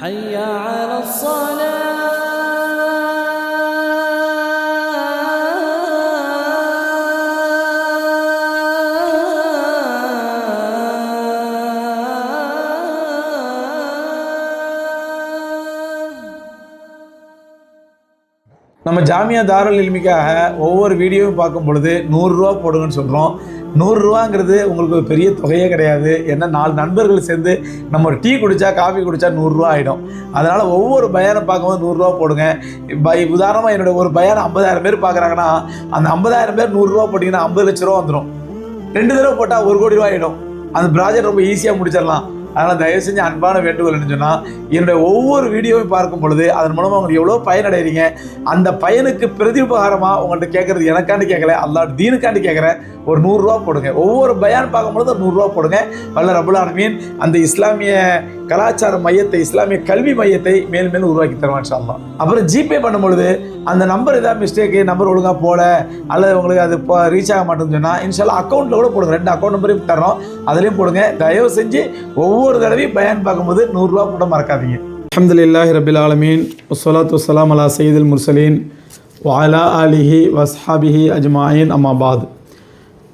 حي على الصلاة. நம்ம ஜாமியா தாருல் இல்மிக்காக ஒவ்வொரு வீடியோவும் பார்க்கும் பொழுது 100 ரூபா போடுங்கன்னு சொல்கிறோம். 100 ரூபாங்கிறது உங்களுக்கு ஒரு பெரிய தொகையே கிடையாது. ஏன்னா 4 நண்பர்கள் சேர்ந்து நம்ம ஒரு டீ குடித்தா காஃபி குடித்தா 100 ரூபா ஆகிடும். அதனால் ஒவ்வொரு பயானை பார்க்கும்போது 100 ரூபா போடுங்க. உதாரணமாக என்னோடய ஒரு பயானை 50,000 பேர் பார்க்குறாங்கன்னா அந்த 50,000 பேர் 100 ரூபா போட்டிங்கன்னா 50 லட்ச ரூபா வந்துடும். 2 தடவை போட்டால் 1 கோடி ரூபா ஆகிடும். அந்த ப்ராஜெக்ட் ரொம்ப ஈஸியாக முடிச்சிடலாம். அதனால் தயவு செஞ்சு அன்பான வேண்டுகோள் என்ன சொன்னால், என்னுடைய ஒவ்வொரு வீடியோவையும் பார்க்கும் பொழுது அதன் மூலமாக உங்களுக்கு எவ்வளோ பயனடைகிறீங்க, அந்த பயனுக்கு பிரதிபகாரமாக உங்கள்கிட்ட கேட்குறது எனக்காண்டி கேட்கல, அல்லாஹ் தீனுக்காண்டி கேட்குறேன். ஒரு 100 ரூபா போடுங்க. ஒவ்வொரு பயான் பார்க்கும்பொழுது ஒரு 100 ரூபா போடுங்க. வல்ல ரப்புல் ஆலமீன் அந்த இஸ்லாமிய கலாச்சார மையத்தை, இஸ்லாமிய கல்வி மையத்தை மேலும் மேலும் உருவாக்கி தருவான் இன்ஷா அல்லாஹ். அப்புறம் ஜிபே பண்ணும்பொழுது அந்த நம்பர் ஏதாவது மிஸ்டேக்கு, நம்பர் ஒழுங்காக போல அல்லது உங்களுக்கு அது ரீச் ஆக மாட்டேன்னு சொன்னால் இன்ஷா அல்லாஹ் அக்கௌண்ட்டில் கூட போடுங்க. 2 அக்கௌண்ட் நம்பரையும் தரோம், அதுலேயும் போடுங்க. தயவு செஞ்சு ஒவ்வொரு தடவையும் பயான் பார்க்கும்போது 100 ரூபா போட மறக்காதீங்க. அல்ஹம்துலில்லாஹி ரப்பில் ஆலமீன் வஸ்ஸலாத்து வஸ்ஸலாம் அலா சய்யிதில் முர்சலீன் வ அலா ஆலிஹி வஸ்ஹாபிஹி அஜ்மாயின் அம்மா பாத்.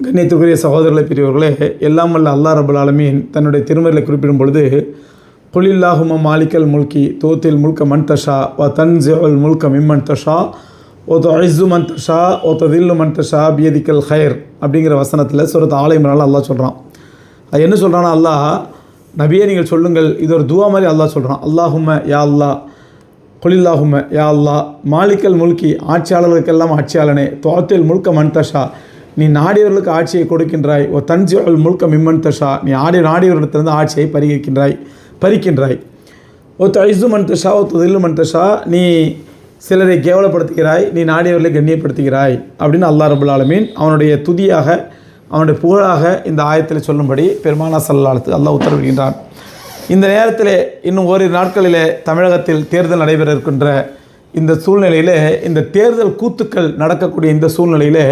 கண்ணியத்துக்குரிய சகோதரர்களை பெரியவர்களே, எல்லாம் வல்ல அல்லாஹ் ரப்புல் ஆலமீன் தன்னுடைய திருமறையில் குறிப்பிடும் பொழுது, குலில்லாஹும்ம மாலிக்கல் முல்கி தூத்தில் முல்க மன் தஷா வ தன்ஸிஉல் முல்க மிம்மன் தஷா வ துஇஸ்ஸு மன் தஷா வ துதில்லு மன் தஷா பியதிக்கல் கைர் அப்படிங்கிற வசனத்தில் சூரத் ஆல இம்ரான்ல அல்லாஹ் சொல்கிறான். அது என்ன சொல்கிறான்னா, அல்லாஹ் நபியே நீங்கள் சொல்லுங்கள், இது ஒரு துவா மாதிரி அல்லாஹ் சொல்கிறான். அல்லாஹும்ம யா அல்லாஹ், குலில்லாஹும்ம யா அல்லாஹ், மாலிக்கல் முல்கி ஆட்சியாளர்களுக்கெல்லாம் ஆட்சியாளனே, துஅத்தில் முல்க மன் தஷா நீ நாடியவர்களுக்கு ஆட்சியை கொடுக்கின்றாய், ஓ தன்ஸிஉல் முல்க மிம்மன் தஷா நீ நாடியவர்களிடத்திலிருந்து ஆட்சியை பறிக்கின்றாய், ஓ துஇஸ்ஸு மன் தஷா ஓ துதில்லு மன் தஷா நீ சிலரை கேவலப்படுத்துகிறாய், நீ நாடியவர்களை கண்ணியப்படுத்துகிறாய் அப்படின்னு அல்லாஹ் ரப்புல் ஆலமீன் அவனுடைய துதியாக, அவனுடைய புகழாக இந்த ஆயத்தில் சொல்லும்படி பெருமானா ஸல்லல்லாஹு அலைஹி வஸல்லம் அல்லாஹ் உத்தரவிடுகின்றான். இந்த நேரத்தில் இன்னும் ஓரிரு நாட்களிலே தமிழகத்தில் தேர்தல் நடைபெற இருக்கின்ற இந்த சூழ்நிலையில், இந்த தேர்தல் கூத்துக்கள் நடக்கக்கூடிய இந்த சூழ்நிலையில்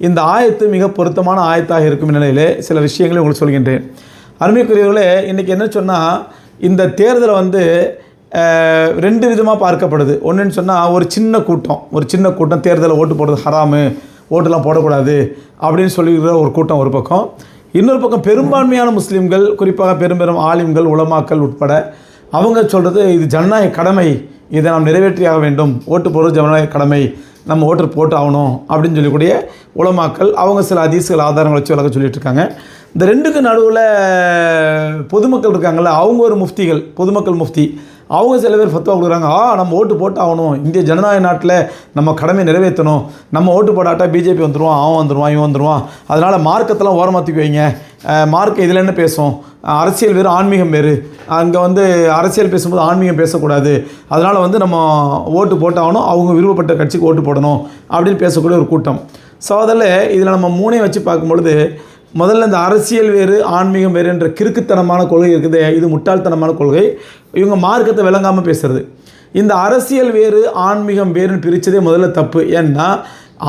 இந்த ஆயத்து மிக பொருத்தமான ஆயத்தாக இருக்கும் நிலையில் சில விஷயங்களை உங்களுக்கு சொல்கின்றேன். அருமைக்குரியவர்களே, இன்றைக்கி என்ன சொன்னால், இந்த தேர்தலை 2 விதமாக பார்க்கப்படுது. ஒன்றுன்னு சொன்னால், ஒரு சின்ன கூட்டம் தேர்தலை ஓட்டு போடுறது ஹராமு, ஓட்டுலாம் போடக்கூடாது அப்படின்னு சொல்லிக்கிற ஒரு கூட்டம் ஒரு பக்கம். இன்னொரு பக்கம் பெரும்பான்மையான முஸ்லீம்கள், குறிப்பாக பெரும் ஆலிம்கள் உலமாக்கள் உட்பட அவங்க சொல்கிறது இது ஜனநாயக கடமை, இதை நாம் நிறைவேற்றியாக வேண்டும், ஓட்டு போடுறது ஜனநாயக கடமை, நம்ம ஓட்டு போட்டு ஆகணும் அப்படின்னு சொல்லக்கூடிய உலமாக்கள் அவங்க சில ஹதீஸ்கள் ஆதாரங்கள் வச்சு விளக்க சொல்லிட்டு இருக்காங்க. இந்த 2க்கு நடுவில் பொதுமக்கள் இருக்காங்கள்ல, அவங்க ஒரு முஃப்திகள், பொதுமக்கள் முஃப்தி, அவங்க சில பேர் ஃபத்வா கொடுக்குறாங்க, நம்ம ஓட்டு போட்டு ஆகணும், இந்திய ஜனநாயக நாட்டில் நம்ம கடமை நிறைவேற்றணும், நம்ம ஓட்டு போடாட்டா பிஜேபி வந்துடுவான், அவன் வந்துடுவான், இவன் வந்துடுவான், அதனால் மார்க்கத்தெல்லாம் ஓரமாற்றிக்கு வைங்க, மார்க்கம் இதில் என்ன பேசும், அரசியல் வேறு ஆன்மீகம் வேறு, அங்கே அரசியல் பேசும்போது ஆன்மீகம் பேசக்கூடாது, அதனால் நம்ம ஓட்டு போட்டாகணும், அவங்க விருப்பப்பட்ட கட்சிக்கு ஓட்டு போடணும் அப்படின்னு பேசக்கூடிய ஒரு கூட்டம். சோதரில் இதில் நம்ம 3ஐயும் வச்சு பார்க்கும்பொழுது, முதல்ல இந்த அரசியல் வேறு ஆன்மீகம் வேறு என்ற கிறுக்குத்தனமான கொள்கை இருக்குது. இது முட்டாள்தனமான கொள்கை. இவங்க மார்க்கத்தை விளங்காமல் பேசுகிறது. இந்த அரசியல் வேறு ஆன்மீகம் வேறுன்னு பிரித்ததே முதல்ல தப்பு. ஏன்னா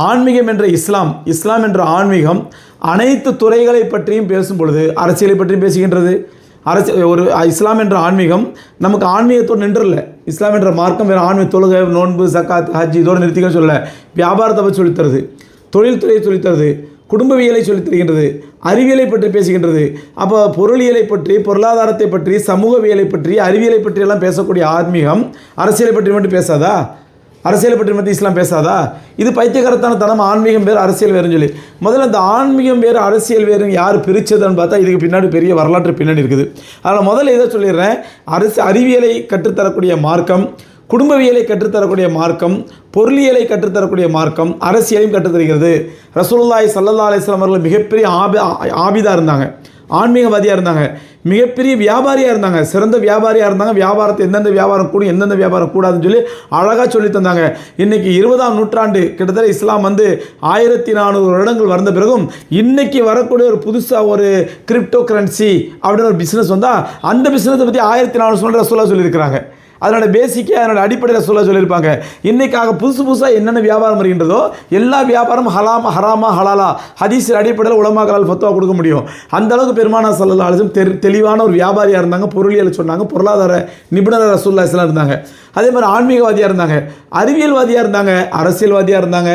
ஆன்மீகம் என்ற இஸ்லாம் என்ற ஆன்மீகம் அனைத்து துறைகளை பற்றியும் பேசும் பொழுது அரசியலை பற்றியும் பேசுகின்றது. ஒரு இஸ்லாம் என்ற ஆன்மீகம் நமக்கு ஆன்மீகத்தோடு நின்றுல. இஸ்லாம் என்ற மார்க்கம் வேறு ஆன்மீக தொழுகை, நோன்பு, சக்காத், ஹஜ் இதோடு நிறுத்திக்க சொல்ல, வியாபாரத்தை பற்றி சொல்லித்தருது, தொழில்துறையை சொல்லித்தருது, குடும்பவியலை சொல்லித் தருகின்றது, அறிவியலை பற்றி பேசுகின்றது. அப்போ பொருளியலை பற்றி, பொருளாதாரத்தை பற்றி, சமூகவியலை பற்றி, அறிவியலை பற்றியெல்லாம் பேசக்கூடிய ஆன்மீகம் அரசியலை பற்றி மட்டும் பேசாதா? அரசியலை பற்றி மட்டும் இஸ்லாம் பேசாதா? இது பைத்தியகாரத்தான தனம். ஆன்மீகம் வேறு அரசியல் வேறுன்னு சொல்லி முதல்ல இந்த ஆன்மீகம் வேறு அரசியல் வேறுன்னு யார் பிரித்ததுன்னு பார்த்தா இதுக்கு பின்னாடி பெரிய வரலாற்று பின்னணி இருக்குது. அதனால் முதல்ல இதை சொல்லிடுறேன். அறிவியலை கற்றுத்தரக்கூடிய மார்க்கம், குடும்பவியலை கற்றுத்தரக்கூடிய மார்க்கம், பொருளியலை கற்றுத்தரக்கூடிய மார்க்கம், அரசியலையும் கற்றுத்தருகிறது. ரசூலுல்லாஹி ஸல்லல்லாஹு அலைஹி வஸல்லம் அவர்கள் மிகப்பெரிய ஆபிதாக இருந்தாங்க, ஆன்மீகவாதியாக இருந்தாங்க, மிகப்பெரிய வியாபாரியாக இருந்தாங்க, சிறந்த வியாபாரியாக இருந்தாங்க. வியாபாரத்தை எந்தெந்த வியாபாரம் கூடும், எந்தெந்த வியாபாரம் கூடாதுன்னு சொல்லி அழகாக சொல்லி தந்தாங்க. இன்றைக்கி 20ஆம் நூற்றாண்டு கிட்டத்தட்ட இஸ்லாம் 1400 வருடங்கள் வந்த பிறகும் இன்றைக்கி வரக்கூடிய ஒரு புதுசாக ஒரு கிரிப்டோ கரன்சி அப்படின்னு ஒரு பிஸ்னஸ் வந்தால் அந்த பிஸ்னஸை பற்றி 1400 ரசூலுல்லாஹ் சொல்லியிருக்கிறாங்க. அதனோட பேசிக்காக அதனோட அடிப்படையில் சொல்லியிருப்பாங்க. இன்றைக்காக புதுசாக என்னென்ன வியாபாரம் வருகின்றதோ எல்லா வியாபாரம் ஹராமா ஹலாலா ஹதீஸின் அடிப்படையில் உலமாக்களால் ஃபத்வா கொடுக்க முடியும். அந்த அளவுக்கு பெருமானார் ஸல்லல்லாஹு அலைஹி வஸல்லம் தெளிவான ஒரு வியாபாரியாக இருந்தாங்க, பொருளியல் சொன்னாங்க, பொருளாதார நிபுணர் ரசூலுல்லாஹி ஸல்லல்லாஹு அலைஹி வஸல்லம் இருந்தாங்க. அதே மாதிரி ஆன்மீகவாதியாக இருந்தாங்க, அறிவியல்வாதியாக இருந்தாங்க, அரசியல்வாதியாக இருந்தாங்க.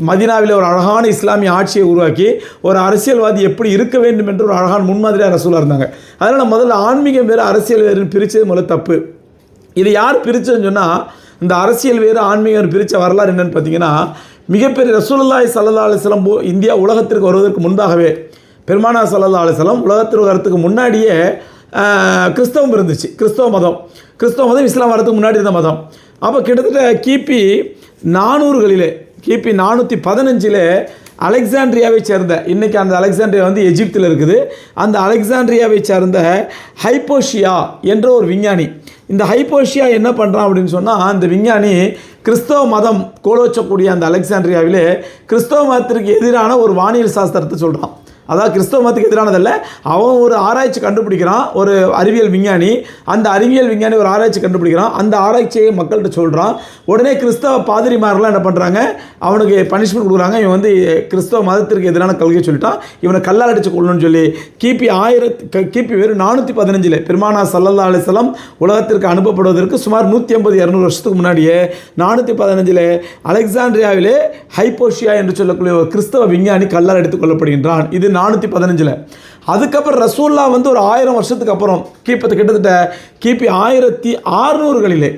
மதீனாவில் ஒரு அழகான இஸ்லாமிய ஆட்சியை உருவாக்கி ஒரு அரசியல்வாதி எப்படி இருக்க வேண்டும் என்று ஒரு அழகான முன்மாதிரியாக ரசூலாக இருந்தாங்க. அதனால் முதல்ல ஆன்மீகம் வேறு அரசியல் வேறுன்னு பிரித்தது முதல்ல தப்பு. இது யார் பிரித்ததுன்னு சொன்னால், இந்த அரசியல் வேறு ஆன்மீகம் பிரித்த வரலாறு என்னென்னு பார்த்தீங்கன்னா, மிகப்பெரிய ரசூலுல்லாஹி ஸல்லல்லாஹு அலைஹி வஸல்லம் இந்தியா உலகத்திற்கு வருவதற்கு முன்பாகவே பெருமானார் ஸல்லல்லாஹு அலைஹி வஸல்லம் உலகத்திற்கு வரத்துக்கு முன்னாடியே கிறிஸ்தவம் இருந்துச்சு. கிறிஸ்தவ மதம் இஸ்லாம் வரதுக்கு முன்னாடி இருந்த மதம். அப்போ கிட்டத்தட்ட கிபி 400களிலே கிபி 415 அலெக்சாண்ட்ரியாவை சேர்ந்த, இன்றைக்கி அந்த அலெக்சாண்ட்ரியா வந்து எஜிப்தில் இருக்குது, அந்த அலெக்சாண்ட்ரியாவை சேர்ந்த ஹைப்போஷியா என்ற ஒரு விஞ்ஞானி. இந்த ஹைப்போஷியா என்ன பண்ணுறான் அப்படின்னு சொன்னால், அந்த விஞ்ஞானி கிறிஸ்தவ மதம் கோலோச்சக்கூடிய அந்த அலெக்சாண்ட்ரியாவிலே கிறிஸ்தவ மதத்திற்கு எதிரான ஒரு வானியல் சாஸ்திரத்தை சொல்கிறான். அதாவது கிறிஸ்தவ மதத்துக்கு எதிரானதல்ல, அவன் ஒரு ஆராய்ச்சி கண்டுபிடிக்கிறான், ஒரு அறிவியல் விஞ்ஞானி. அந்த அறிவியல் விஞ்ஞானி ஒரு ஆராய்ச்சி கண்டுபிடிக்கிறான், அந்த ஆராய்ச்சியை மக்கள்கிட்ட சொல்கிறான். உடனே கிறிஸ்தவ பாதிரிமாரெலாம் என்ன பண்ணுறாங்க, அவனுக்கு பனிஷ்மெண்ட் கொடுக்குறாங்க. இவன் வந்து கிறிஸ்தவ மதத்திற்கு எதிரான கொள்கையை சொல்லிட்டான், இவனை கல்லால் அடித்து கொள்ளணும்னு சொல்லி கிபி வெறும் 415 பெருமானார் ஸல்லல்லாஹு அலைஹி வஸல்லம் உலகத்திற்கு அனுப்பப்படுவதற்கு சுமார் 150-200 வருஷத்துக்கு முன்னாடியே 415 அலெக்சாண்ட்ரியாவிலே ஹைப்போஷியா என்று சொல்லக்கூடிய ஒரு கிறிஸ்தவ விஞ்ஞானி கல்லால் எடுத்துக் கொள்ளப்படுகின்றான். இது 415. அதுக்கப்புறம் ரசூல்லா வந்து ஒரு 1000 வருஷத்துக்கு அப்புறம் கிட்டத்தட்ட கிபி 1600களிலே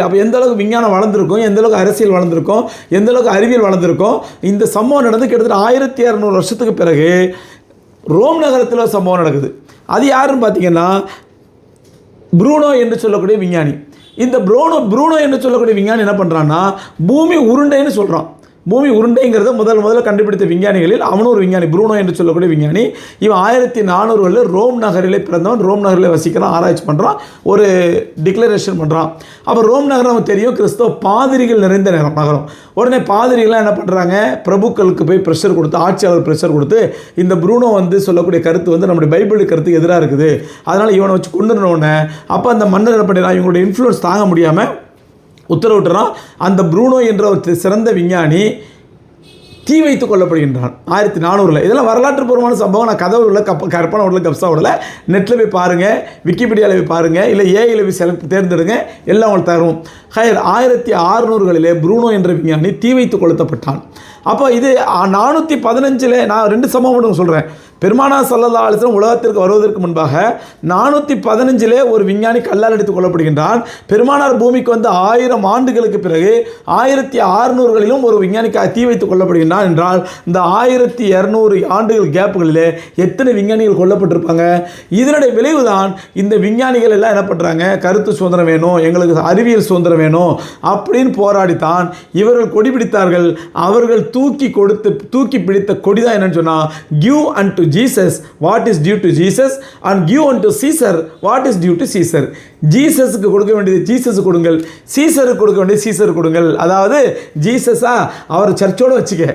அப்போ எந்த அளவுக்கு விஞ்ஞானம் வளர்ந்துருக்கும், எந்த அளவுக்கு அரசியல் வளர்ந்துருக்கும், எந்த அளவுக்கு அறிவியல் வளர்ந்துருக்கும். இந்த சம்பவம் நடந்து கிட்டத்தட்ட 1200 வருஷத்துக்கு பிறகு ரோம் நகரத்தில் ஒரு சம்பவம் நடக்குது. அது யாருன்னு பார்த்தீங்கன்னா, ப்ரூனோ என்று சொல்லக்கூடிய விஞ்ஞானி. இந்த ப்ரூனோ என்று சொல்லக்கூடிய விஞ்ஞானி என்ன பண்ணுறான்னா, பூமி உருண்டைன்னு சொல்கிறான். பூமி உருண்டைங்கிறத முதல்ல கண்டுபிடித்த விஞ்ஞானிகளில் அவனும் ஒரு விஞ்ஞானி, ப்ரூனோ என்று சொல்லக்கூடிய விஞ்ஞானி. இவன் 1400களில் ரோம் நகரிலே பிறந்தவன், ரோம் நகரில் வசிக்கிறான், ஆராய்ச்சி பண்ணுறான், ஒரு டிக்ளரேஷன் பண்ணுறான். அப்போ ரோம் நகரம் நமக்கு தெரியும், கிறிஸ்தவ பாதிரிகள் நிறைந்த நகரம். உடனே பாதிரிகள்லாம் என்ன பண்ணுறாங்க, பிரபுக்களுக்கு போய் ப்ரெஷர் கொடுத்து, ஆட்சியாளர் ப்ரெஷர் கொடுத்து, இந்த ப்ரூனோ வந்து சொல்லக்கூடிய கருத்து வந்து நம்முடைய பைபிள் கருத்துக்கு எதிராக இருக்குது, அதனால் இவனை வச்சு கொண்டுனோடனே அப்போ அந்த மன்னர் என்ன பண்ணுறான், இவங்களுடைய இன்ஃப்ளூயன்ஸ் தாங்க முடியாமல் உத்தரவிட்டுறான். அந்த ப்ரூனோ என்ற ஒரு சிறந்த விஞ்ஞானி தீ வைத்து கொல்லப்படுகின்றான் 1400. இதெல்லாம் வரலாற்று பூர்வமான சம்பவம். நான் கதை உள்ள கற்பனை உள்ள கப்சா உடல, நெட்டில் போய் பாருங்கள், விக்கிபீடியாவில் போய் பாருங்கள், இல்லை ஏஐயில் போய் தேர்ந்தெடுங்க, எல்லாம் உங்களுக்கு தரும். 1600களிலே ப்ரூனோ என்ற விஞ்ஞானி தீ வைத்து கொளுத்தப்பட்டான். அப்போ இது 415 நான் 2 சம்பவம் மட்டும் சொல்கிறேன். பெருமானார் ஸல்லல்லாஹு அலைஹி வஸல்லம் உலகத்திற்கு வருவதற்கு முன்பாக 415 ஒரு விஞ்ஞானி கல்லால் எடுத்துக் கொள்ளப்படுகின்றான். பெருமானார் பூமிக்கு வந்து 1000 ஆண்டுகளுக்கு பிறகு 1600களிலும் ஒரு விஞ்ஞானி தீ வைத்து கொல்லப்படுகின்றான் என்றால், இந்த 1200 ஆண்டுகள் கேப்புகளிலே எத்தனை விஞ்ஞானிகள் கொல்லப்பட்டிருப்பாங்க? இதனுடைய விளைவுதான் இந்த விஞ்ஞானிகள் எல்லாம் என்ன பண்ணுறாங்க, கருத்து சுதந்திரம் வேணும், எங்களுக்கு அறிவியல் சுதந்திரம் வேணும் அப்படின்னு போராடித்தான் இவர்கள் கொடி பிடித்தார்கள். அவர்கள் தூக்கி பிடித்த கொடிதான் என்னன்னு சொன்னால், give and to Jesus what is due to Jesus and give unto Caesar what is due to Caesar. ஜீசஸுக்கு கொடுக்க வேண்டியது ஜீசஸ் கொடுங்கள், சீசருக்கு கொடுக்க வேண்டியது சீசர் கொடுங்கள். அதாவது ஜீசஸா அவர் சர்ச்சோடு வச்சுக்க,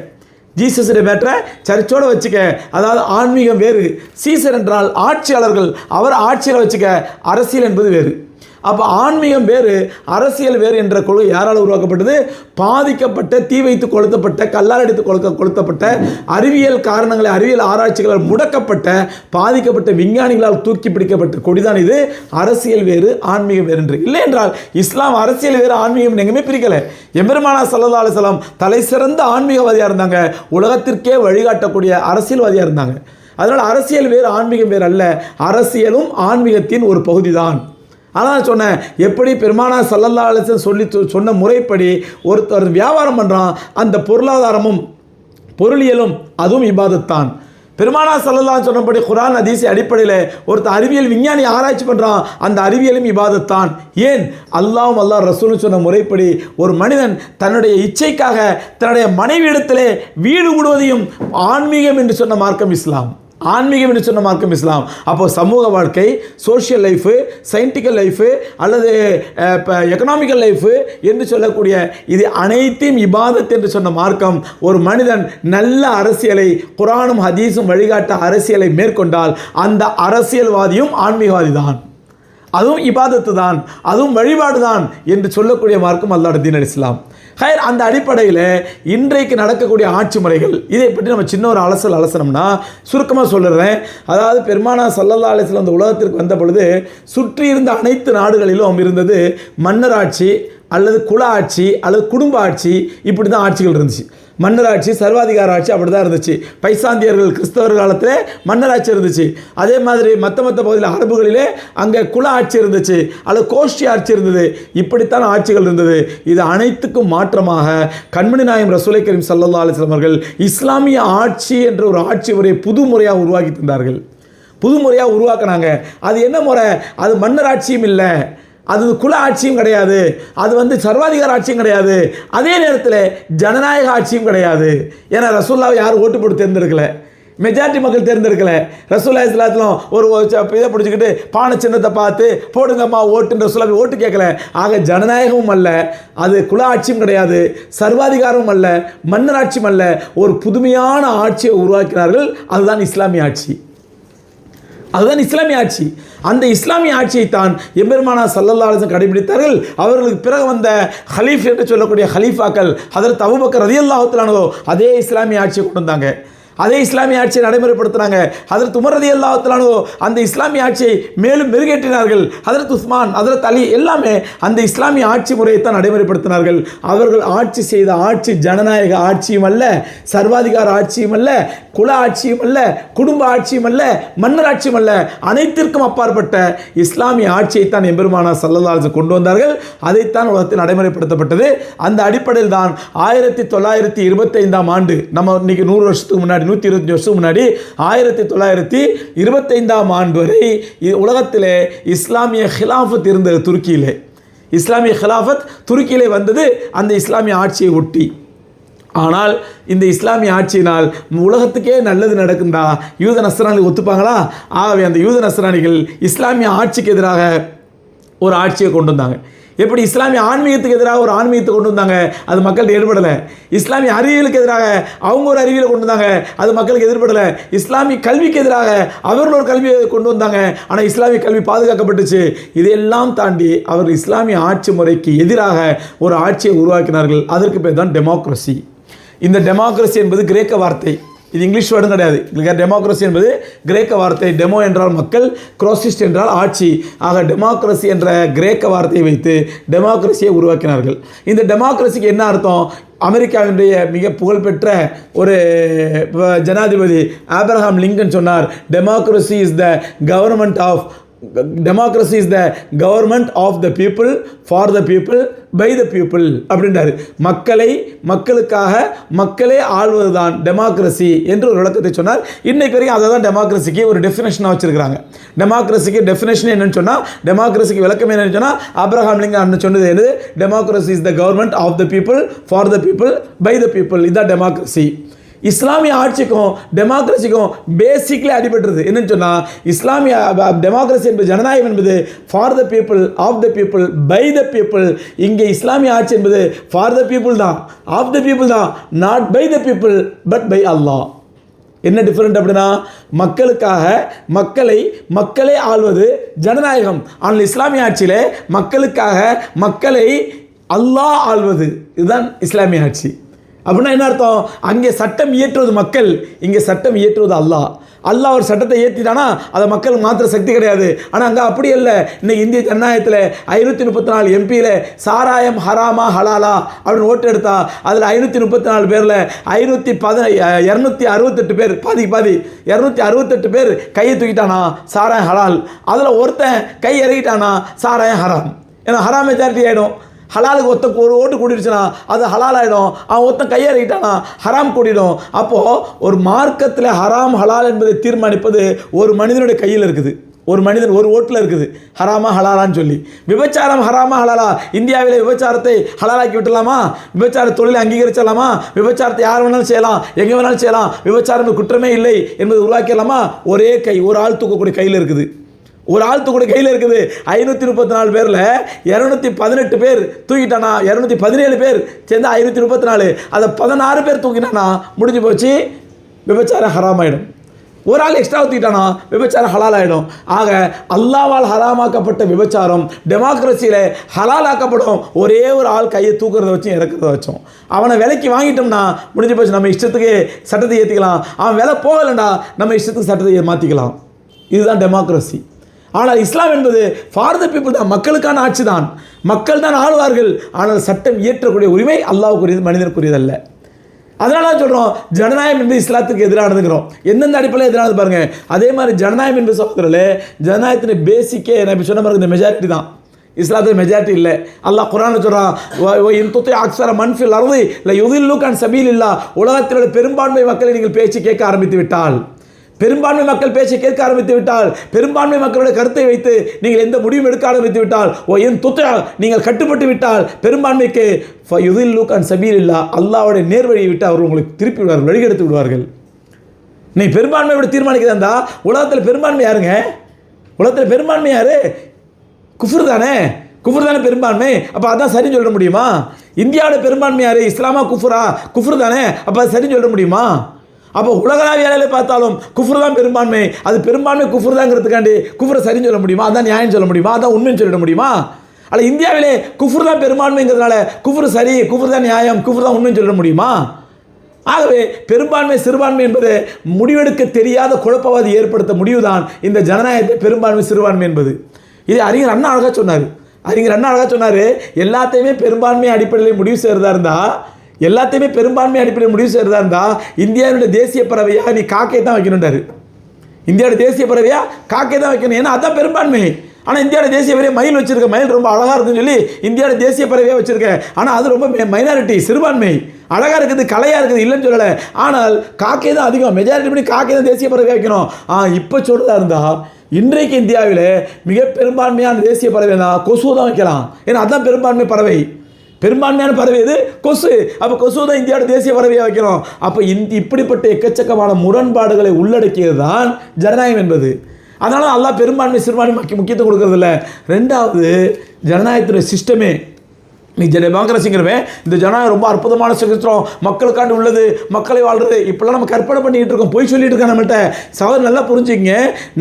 ஜீசஸுடைய மேட்டரை சர்ச்சோடு வச்சுக்க. அதாவது ஆன்மீகம் வேறு, சீசர் என்றால் ஆட்சியாளர்கள், அவர் ஆட்சியில் வச்சுக்க, அரசியல் என்பது வேறு. அப்போ ஆன்மீகம் வேறு, அரசியல் வேறு என்ற கொள்கை யாரால் உருவாக்கப்பட்டது? பாதிக்கப்பட்ட, தீ வைத்து கொளுத்தப்பட்ட, கல்லால் எடுத்து கொளுத்தப்பட்ட, அறிவியல் காரணங்களை, அறிவியல் ஆராய்ச்சிகளால் முடக்கப்பட்ட, பாதிக்கப்பட்ட விஞ்ஞானிகளால் தூக்கி பிடிக்கப்பட்ட கொடிதான் இது. அரசியல் வேறு, ஆன்மீகம் வேறு என்று. இல்லை என்றால் இஸ்லாம் அரசியல் வேறு, ஆன்மீகம் எங்குமே பிரிக்கலை. எம்பெருமானார் ஸல்லல்லாஹு அலைஹி வஸல்லம் தலை சிறந்த ஆன்மீகவாதியாக இருந்தாங்க, உலகத்திற்கே வழிகாட்டக்கூடிய அரசியல்வாதியாக இருந்தாங்க. அதனால் அரசியல் வேறு, ஆன்மீகம் வேறு அல்ல, அரசியலும் ஆன்மீகத்தின் ஒரு பகுதி தான். ஆனால் சொன்னேன், எப்படி பெருமானார் ஸல்லல்லாஹு அலைஹி வஸல்லம் சொன்ன முறைப்படி ஒருத்தர் வியாபாரம் பண்ணுறான், அந்த பொருளாதாரமும் பொருளியலும் அதுவும் இபாதத்தான். பெருமானார் ஸல்லல்லாஹு சொன்னபடி குர்ஆன் ஹதீஸ் அடிப்படையில் ஒருத்தர் அறிவியல் விஞ்ஞானி ஆராய்ச்சி பண்ணுறான், அந்த அறிவியலும் இபாதத்தான். ஏன்? அல்லாஹ் ரசூல் சொன்ன முறைப்படி ஒரு மனிதன் தன்னுடைய இச்சைக்காக தன்னுடைய மனைவி இடத்திலே வீடு விடுவதையும் ஆன்மீகம் என்று சொன்ன மார்க்கம் இஸ்லாம். ஆன்மீகம் என்று சொன்ன மார்க்கம் இஸ்லாம். அப்போ சமூக வாழ்க்கை, சோஷியல் லைஃபு, சயின்டிக்கல் லைஃபு அல்லது எக்கனாமிக்கல் லைஃபு என்று சொல்லக்கூடிய இது அனைத்தையும் இபாதத் என்று சொன்ன மார்க்கம். ஒரு மனிதன் நல்ல அரசியலை, குர்ஆனும் ஹதீஸும் வழிகாட்ட அரசியலை மேற்கொண்டால் அந்த அரசியல்வாதியும் ஆன்மீகவாதி தான். அதுவும் இபாதத்து தான், அதுவும் வழிபாடு தான் என்று சொல்லக்கூடிய மார்க்கம் அல்லாஹ்வுடைய தீன் இஸ்லாம். ஹைர், அந்த அடிப்படையில் இன்றைக்கு நடக்கக்கூடிய ஆட்சி முறைகள் இதை பற்றி நம்ம சின்ன ஒரு அலசனம்னா சுருக்கமாக சொல்லுறேன். அதாவது பெருமானார் ஸல்லல்லாஹு அலைஹி வஸல்லம் அந்த உலகத்திற்கு வந்த பொழுது சுற்றி இருந்த அனைத்து நாடுகளிலும் இருந்தது மன்னர் ஆட்சி அல்லது குல ஆட்சி அல்லது குடும்ப ஆட்சி, இப்படி தான் ஆட்சிகள் இருந்துச்சு. மன்னராட்சி, சர்வாதிகார ஆட்சி அப்படி தான் இருந்துச்சு. பைசாந்தியர்கள் கிறிஸ்தவர் காலத்தில் மன்னராட்சி இருந்துச்சு. அதே மாதிரி மற்ற பகுதியில் அரபுகளிலே அங்கே குல ஆட்சி இருந்துச்சு அல்லது கோஷ்டி ஆட்சி இருந்தது. இப்படித்தான் ஆட்சிகள் இருந்தது. இது அனைத்துக்கும் மாற்றமாக கண்மணி நாயகம் ரசூலை கரீம் ஸல்லல்லாஹு அலைஹி வஸல்லம் அவர்கள் இஸ்லாமிய ஆட்சி என்ற ஒரு ஆட்சி முறையை புது முறையாக உருவாக்கி தந்தார்கள். புது முறையாக உருவாக்கினாங்க. அது என்ன முறை? அது மன்னர் ஆட்சியும் இல்லை, அது குல ஆட்சியும் கிடையாது, அது சர்வாதிகார ஆட்சியும் கிடையாது, அதே நேரத்தில் ஜனநாயக ஆட்சியும் கிடையாது. ஏன்னா ரசூலுல்லாவை யாரும் ஓட்டு போட்டு தேர்ந்தெடுக்கல, மெஜாரிட்டி மக்கள் தேர்ந்தெடுக்கல. ரசூலுல்லாஹி ஸல்லல்லாஹு அலைஹி வஸல்லம் ஒரு இதை பிடிச்சிக்கிட்டு பானை சின்னத்தை பார்த்து போடுங்கம்மா ஓட்டுன்ற ரசூலுல்லாஹி ஓட்டு கேட்கல. ஆக ஜனநாயகமும் அல்ல, அது குல ஆட்சியும் கிடையாது, சர்வாதிகாரமும் அல்ல, மன்னர் ஆட்சியும் அல்ல, ஒரு புதுமையான ஆட்சியை உருவாக்கினார்கள். அதுதான் இஸ்லாமிய ஆட்சி. அதுதான் இஸ்லாமிய ஆட்சி. அந்த இஸ்லாமிய ஆட்சியைத்தான் எம்பெருமானார் ஸல்லல்லாஹு அலைஹி வஸல்லம் கடைபிடித்தார்கள். அவர்களுக்கு பிறகு வந்த ஹலீஃப் என்று சொல்லக்கூடிய ஹலீஃபாக்கள் ஹதரத் அபூபக்கர் ரலியல்லாஹு தஆலா அன்ஹு அதே இஸ்லாமிய ஆட்சியை கொண்டு வந்தாங்க. அதே இஸ்லாமிய ஆட்சியை நடைமுறைப்படுத்தினாங்க. ஹதரத் உமர் ரலியல்லாஹு தஆலா அன்ஹு அந்த இஸ்லாமிய ஆட்சியை மேலும் மெருகேற்றினார்கள். ஹதரத் உஸ்மான், ஹதரத் அலி எல்லாமே அந்த இஸ்லாமிய ஆட்சி முறையை தான் நடைமுறைப்படுத்தினார்கள். அவர்கள் ஆட்சி செய்த ஆட்சி ஜனநாயக ஆட்சியும் அல்ல, சர்வாதிகார ஆட்சியும் அல்ல, குல ஆட்சியும் அல்ல, குடும்ப ஆட்சியும் அல்ல, மன்னர் ஆட்சியும் அல்ல, அனைத்திற்கும் அப்பாற்பட்ட இஸ்லாமிய ஆட்சியைத்தான் எம்பெருமானார் ஸல்லல்லாஹு அலைஹி வஸல்லம் கொண்டு வந்தார்கள். அதைத்தான் உலகத்தில் நடைமுறைப்படுத்தப்பட்டது. அந்த அடிப்படையில் தான் 1925ஆம் ஆண்டு, நம்ம இன்னைக்கு 100 வருஷத்துக்கு முன்னாடி 125 வருஷம் முன்னாடி 1925ஆம் ஆண்டு வரை உலகத்திலே இஸ்லாமிய ஹிலாஃபத் இருந்தது. துருக்கியிலே இஸ்லாமிய ஹிலாஃபத் துருக்கியிலே வந்தது அந்த இஸ்லாமிய ஆட்சியை ஒட்டி. ஆனால் இந்த இஸ்லாமிய ஆட்சியினால் உலகத்துக்கே நல்லது நடக்குண்டா யூத நஸ்ரானிகள் ஒத்துப்பாங்களா? ஆகவே அந்த யூத நஸ்ரானிகள் இஸ்லாமிய ஆட்சிக்கு எதிராக ஒரு ஆட்சியை கொண்டு வந்தாங்க. எப்படி இஸ்லாமிய ஆன்மீகத்துக்கு எதிராக ஒரு ஆன்மீகத்தை கொண்டு வந்தாங்க, அது மக்களுக்கு ஏற்படலை. இஸ்லாமிய அறிவியலுக்கு எதிராக அவங்க ஒரு அறிவியலை கொண்டு வந்தாங்க, அது மக்களுக்கு எதிர்படலை. இஸ்லாமிய கல்விக்கு எதிராக அவர்கள் ஒரு கல்வியை கொண்டு வந்தாங்க, ஆனால் இஸ்லாமிய கல்வி பாதுகாக்கப்பட்டுச்சு. இதையெல்லாம் தாண்டி அவர் இஸ்லாமிய ஆட்சி முறைக்கு எதிராக ஒரு ஆட்சியை உருவாக்கினார்கள். அதற்கு பேர் தான் டெமோக்ரஸி. இந்த டெமோக்ரஸி என்பது கிரேக்க வார்த்தை, இது இங்கிலீஷ் வேர்டும் கிடையாது. டெமோக்ரஸி என்பது கிரேக்க வார்த்தை. டெமோ என்றால் மக்கள், குரோசிஸ்ட் என்றால் ஆட்சி. ஆக டெமோக்ரஸி என்ற கிரேக்க வார்த்தையை வைத்து டெமோக்ரஸியை உருவாக்கினார்கள். இந்த டெமோக்ரஸிக்கு என்ன அர்த்தம்? அமெரிக்காவினுடைய மிக புகழ்பெற்ற ஒரு ஜனாதிபதி ஆப்ரஹாம் லிங்கன் சொன்னார், democracy is the government of democracy is the government of the people, for the people, by the people அப்படின்றாரு. மக்களுக்காக மக்களே ஆள்வதுதான் டெமோக்ரஸி என்று ஒரு விளக்கத்தை சொன்னார். இன்னைக்கு வரைக்கும் அதை தான் டெமோக்ரஸிக்கு ஒரு டெஃபினேஷனாக வச்சிருக்கிறாங்க. டெமோக்ரஸிக்கு டெஃபினேஷன் என்னன்னு சொன்னால், டெமோக்ரஸிக்கு விளக்கம் என்னன்னு சொன்னால், ஆப்ரஹாம் லிங்கன் சொன்னது என்னது? Democracy is the government of the people, for the people, by the people. இதுதான் டெமோக்ரஸி. இஸ்லாமிய ஆட்சிக்கும் டெமோக்ரஸிக்கும் பேசிக்லி அடிபட்டுருது. என்னன்னு சொன்னால், இஸ்லாமிய டெமோக்ரஸி என்பது ஜனநாயகம் என்பது for the people, of the people, by the people. இங்கே இஸ்லாமிய ஆட்சி என்பது ஃபார் த பீப்புள் தான், ஆஃப் த பீப்புள் தான், not by the people but by Allah. என்ன டிஃபரெண்ட் அப்படின்னா, மக்களுக்காக மக்களே ஆள்வது ஜனநாயகம். ஆனால் இஸ்லாமிய ஆட்சியில் மக்களுக்காக மக்களை அல்லாஹ் ஆள்வது, இதுதான் இஸ்லாமிய ஆட்சி. அப்படின்னா என்ன அர்த்தம்? அங்கே சட்டம் இயற்றுவது மக்கள், இங்கே சட்டம் இயற்றுவது அல்லாஹ். அல்லாஹ் ஒரு சட்டத்தை ஏற்றிட்டானா அதை மக்களுக்கு மாத்திர சக்தி கிடையாது. ஆனால் அங்கே அப்படி இல்லை. இன்னைக்கு இந்திய ஜனநாயகத்தில் 534 எம்பியில் சாராயம் ஹராமா ஹலாலா அப்படின்னு ஓட்டு எடுத்தா அதில் 534 பேரில் 268 பேர், பாதி 268 பேர் கையை தூக்கிட்டானா சாராயம் ஹலால். அதில் ஒருத்தன் கை இறக்கிட்டானா சாராயம் ஹராம். ஏன்னா ஹராம் மெஜாரிட்டி ஆகிடும். ஹலாலுக்கு ஒரு ஓட்டு கூட்டிடுச்சுன்னா அது ஹலால் ஆகிடும். அவன் ஒருத்தன் கையறிக்கிட்டானா ஹராம் கூட்டிடும். அப்போது ஒரு மார்க்கத்தில் ஹராம் ஹலால் என்பதை தீர்மானிப்பது ஒரு மனிதனுடைய கையில் இருக்குது. ஒரு மனிதன் ஒரு ஓட்டில் இருக்குது, ஹராமா ஹலாலான்னு சொல்லி. விபச்சாரம் ஹராமா ஹலாலா? இந்தியாவில் விபச்சாரத்தை ஹலாலாக்கி விட்டுலாமா? விபச்சார தொழிலை அங்கீகரிச்சலாமா? விபச்சாரத்தை யார் வேணாலும் செய்யலாம், எங்கே வேணாலும் செய்யலாம், விபச்சாரம் குற்றமே இல்லை என்பது உருவாக்கிடலாமா? ஒரே கை, ஒரு ஆள் தூக்கக்கூடிய கையில் இருக்குது. 534 பேரில் 218 பேர் தூக்கிட்டானா, 217 பேர் சேர்ந்து 534, அதை 16 பேர் தூக்கிட்டானா முடிஞ்சு போச்சு, விபச்சாரம் ஹராமாயிடும். ஒரு ஆள் எக்ஸ்ட்ரா ஊற்றிட்டானா விபச்சாரம் ஹலால் ஆகிடும். ஆக அல்லாவால் ஹராமாக்கப்பட்ட விபச்சாரம் டெமோக்ரஸியில் ஹலால் ஆக்கப்படும் ஒரே ஒரு ஆள் கையை தூக்குறத வச்சும் இறக்குறத வச்சோம். அவனை விலைக்கு வாங்கிட்டோம்னா முடிஞ்சு போச்சு, நம்ம இஷ்டத்துக்கு சட்டத்தை ஏற்றிக்கலாம். அவன் விலை போகலைண்டா நம்ம இஷ்டத்துக்கு சட்டத்தை மாற்றிக்கலாம். இதுதான் டெமோக்ரஸி. ஆனால் இஸ்லாம் என்பது ஃபார் த பீப்புள் தான், மக்களுக்கான ஆட்சி தான், மக்கள் தான் ஆளுவார்கள். ஆனால் சட்டம் இயற்றக்கூடிய உரிமை அல்லாஹ்வுக்குரியது, மனிதனுக்குரியதல்ல. அதனால தான் சொல்கிறோம் ஜனநாயகம் என்பது இஸ்லாத்துக்கு எதிரானதுங்கிறோம். எந்தெந்த அடிப்படையில் எதிரானது பாருங்கள். அதே மாதிரி ஜனநாயகம் என்பது சகோதரர்களே, ஜனநாயகத்தின் பேசிக்கே நான் இப்போ சொன்ன மாதிரி இந்த மெஜாரிட்டி தான். இஸ்லாத்தில் மெஜாரிட்டி இல்லை. அல்லாஹ் குர்ஆனில் சொல்கிறான், அக்ஸர மன்ஃபில் அர்தி ல யுதில்லுக அன் சபீலில்லாஹ், உலகத்தில் உள்ள பெரும்பான்மை மக்களை நீங்கள் பேச்சு கேட்க ஆரம்பித்து விட்டால், பெரும்பான்மை மக்கள் பேச்சை கேட்க ஆரம்பித்து விட்டால், பெரும்பான்மை மக்களுடைய கருத்தை வைத்து நீங்கள் எந்த முடிவும் எடுக்க ஆரம்பித்து விட்டால், நீங்கள் கட்டுப்பட்டு விட்டால் பெரும்பான்மைக்கு யுதில்லுக அன் சபீலில்லாஹ், அல்லாஹ்வுடைய நேர்வழியை விட்டு அவர் உங்களுக்கு திருப்பி விடுவார்கள், வழிகெடுத்து விடுவார்கள். நீ பெரும்பான்மையோட தீர்மானிக்கிறதா? உலகத்தில் பெரும்பான்மை யாருங்க? உலகத்தில் பெரும்பான்மை யாரு? குஃபர் தானே, குஃபர் தானே பெரும்பான்மை. அப்போ அதான் சரின்னு சொல்ல முடியுமா? இந்தியாவோட பெரும்பான்மை யாரு? இஸ்லாமா குஃபரா? குஃபர் தானே. அப்போ அது சரின்னு சொல்ல முடியுமா? அப்போ உலகளாவிய பார்த்தாலும் குஃபர் தான் பெரும்பான்மை, அது பெரும்பான்மை குஃபர் தாங்கிறதுக்காண்டி குஃபரை சரின்னு சொல்ல முடியுமா? அதான் நியாயம் சொல்ல முடியுமா? அதான் உண்மைன்னு சொல்லிட முடியுமா? அல்ல இந்தியாவிலே குஃபர் தான் பெரும்பான்மைங்கிறதுனால குஃபர் சரி, குஃபர் தான் நியாயம், குஃபர் தான் உண்மைன்னு சொல்ல முடியுமா? ஆகவே பெரும்பான்மை சிறுபான்மை என்பது முடிவெடுக்க தெரியாத குழப்பவாதி ஏற்படுத்த முடிவுதான் இந்த ஜனநாயகத்தை பெரும்பான்மை சிறுபான்மை என்பது. இது அறிஞர் அண்ணா அழகாக சொன்னார். அறிஞர் அண்ணா அழகாக சொன்னார், எல்லாத்தையுமே பெரும்பான்மை அடிப்படையில் முடிவு செய்கிறதா இருந்தால், எல்லாத்தையுமே பெரும்பான்மை அடிப்படையில் முடிவு செய்கிறதா இருந்தால் இந்தியாவுடைய தேசிய பறவையாக நீ காக்கை தான் வைக்கணுன்றாரு. இந்தியாவோட தேசிய பறவையாக காக்கை தான் வைக்கணும், ஏன்னா அதுதான் பெரும்பான்மை. ஆனால் இந்தியாவோட தேசிய பறவை மயில் வச்சிருக்க, மயில் ரொம்ப அழகாக இருக்குன்னு சொல்லி இந்தியாவோட தேசிய பறவையாக வச்சிருக்கேன். ஆனால் அது ரொம்ப மைனாரிட்டி, சிறுபான்மை, அழகாக இருக்குது, கலையாக இருக்குது, இல்லைன்னு சொல்லலை. ஆனால் காக்கை தான் அதிகம், மெஜாரிட்டி பண்ணி காக்கை தான் தேசிய பறவையாக வைக்கணும். இப்போ சொல்கிறதா இருந்தால் இன்றைக்கு இந்தியாவில் மிக பெரும்பான்மையான தேசிய பறவை தான் கொசு தான் வைக்கலாம், ஏன்னா அதுதான் பெரும்பான்மை பறவை. பெரும்பான்மையான பறவை இது கொசு. அப்போ கொசு தான் இந்தியாவோட தேசிய பறவையாக வைக்கணும். அப்போ இப்படிப்பட்ட எக்கச்சக்கமான முரண்பாடுகளை உள்ளடக்கியது தான் ஜனநாயகம் என்பது. அதனால அல்லாஹ் பெரும்பான்மை சிறுபான்மை முக்கியத்துவம் கொடுக்கறதில்ல. ரெண்டாவது, ஜனநாயகத்துடைய சிஸ்டமே, நீ டெமோக்ரஸிங்கிறவன் இந்த ஜனநாயகம் ரொம்ப அற்புதமான சிஸ்டம், மக்களுக்காண்டி உள்ளது, மக்களை வாழ்றது, இப்பெல்லாம் நம்ம கற்பனை பண்ணிக்கிட்டு இருக்கோம், போய் சொல்லிட்டு இருக்கோம் நம்மள்கிட்ட. சகோதரர் நல்லா புரிஞ்சுங்க,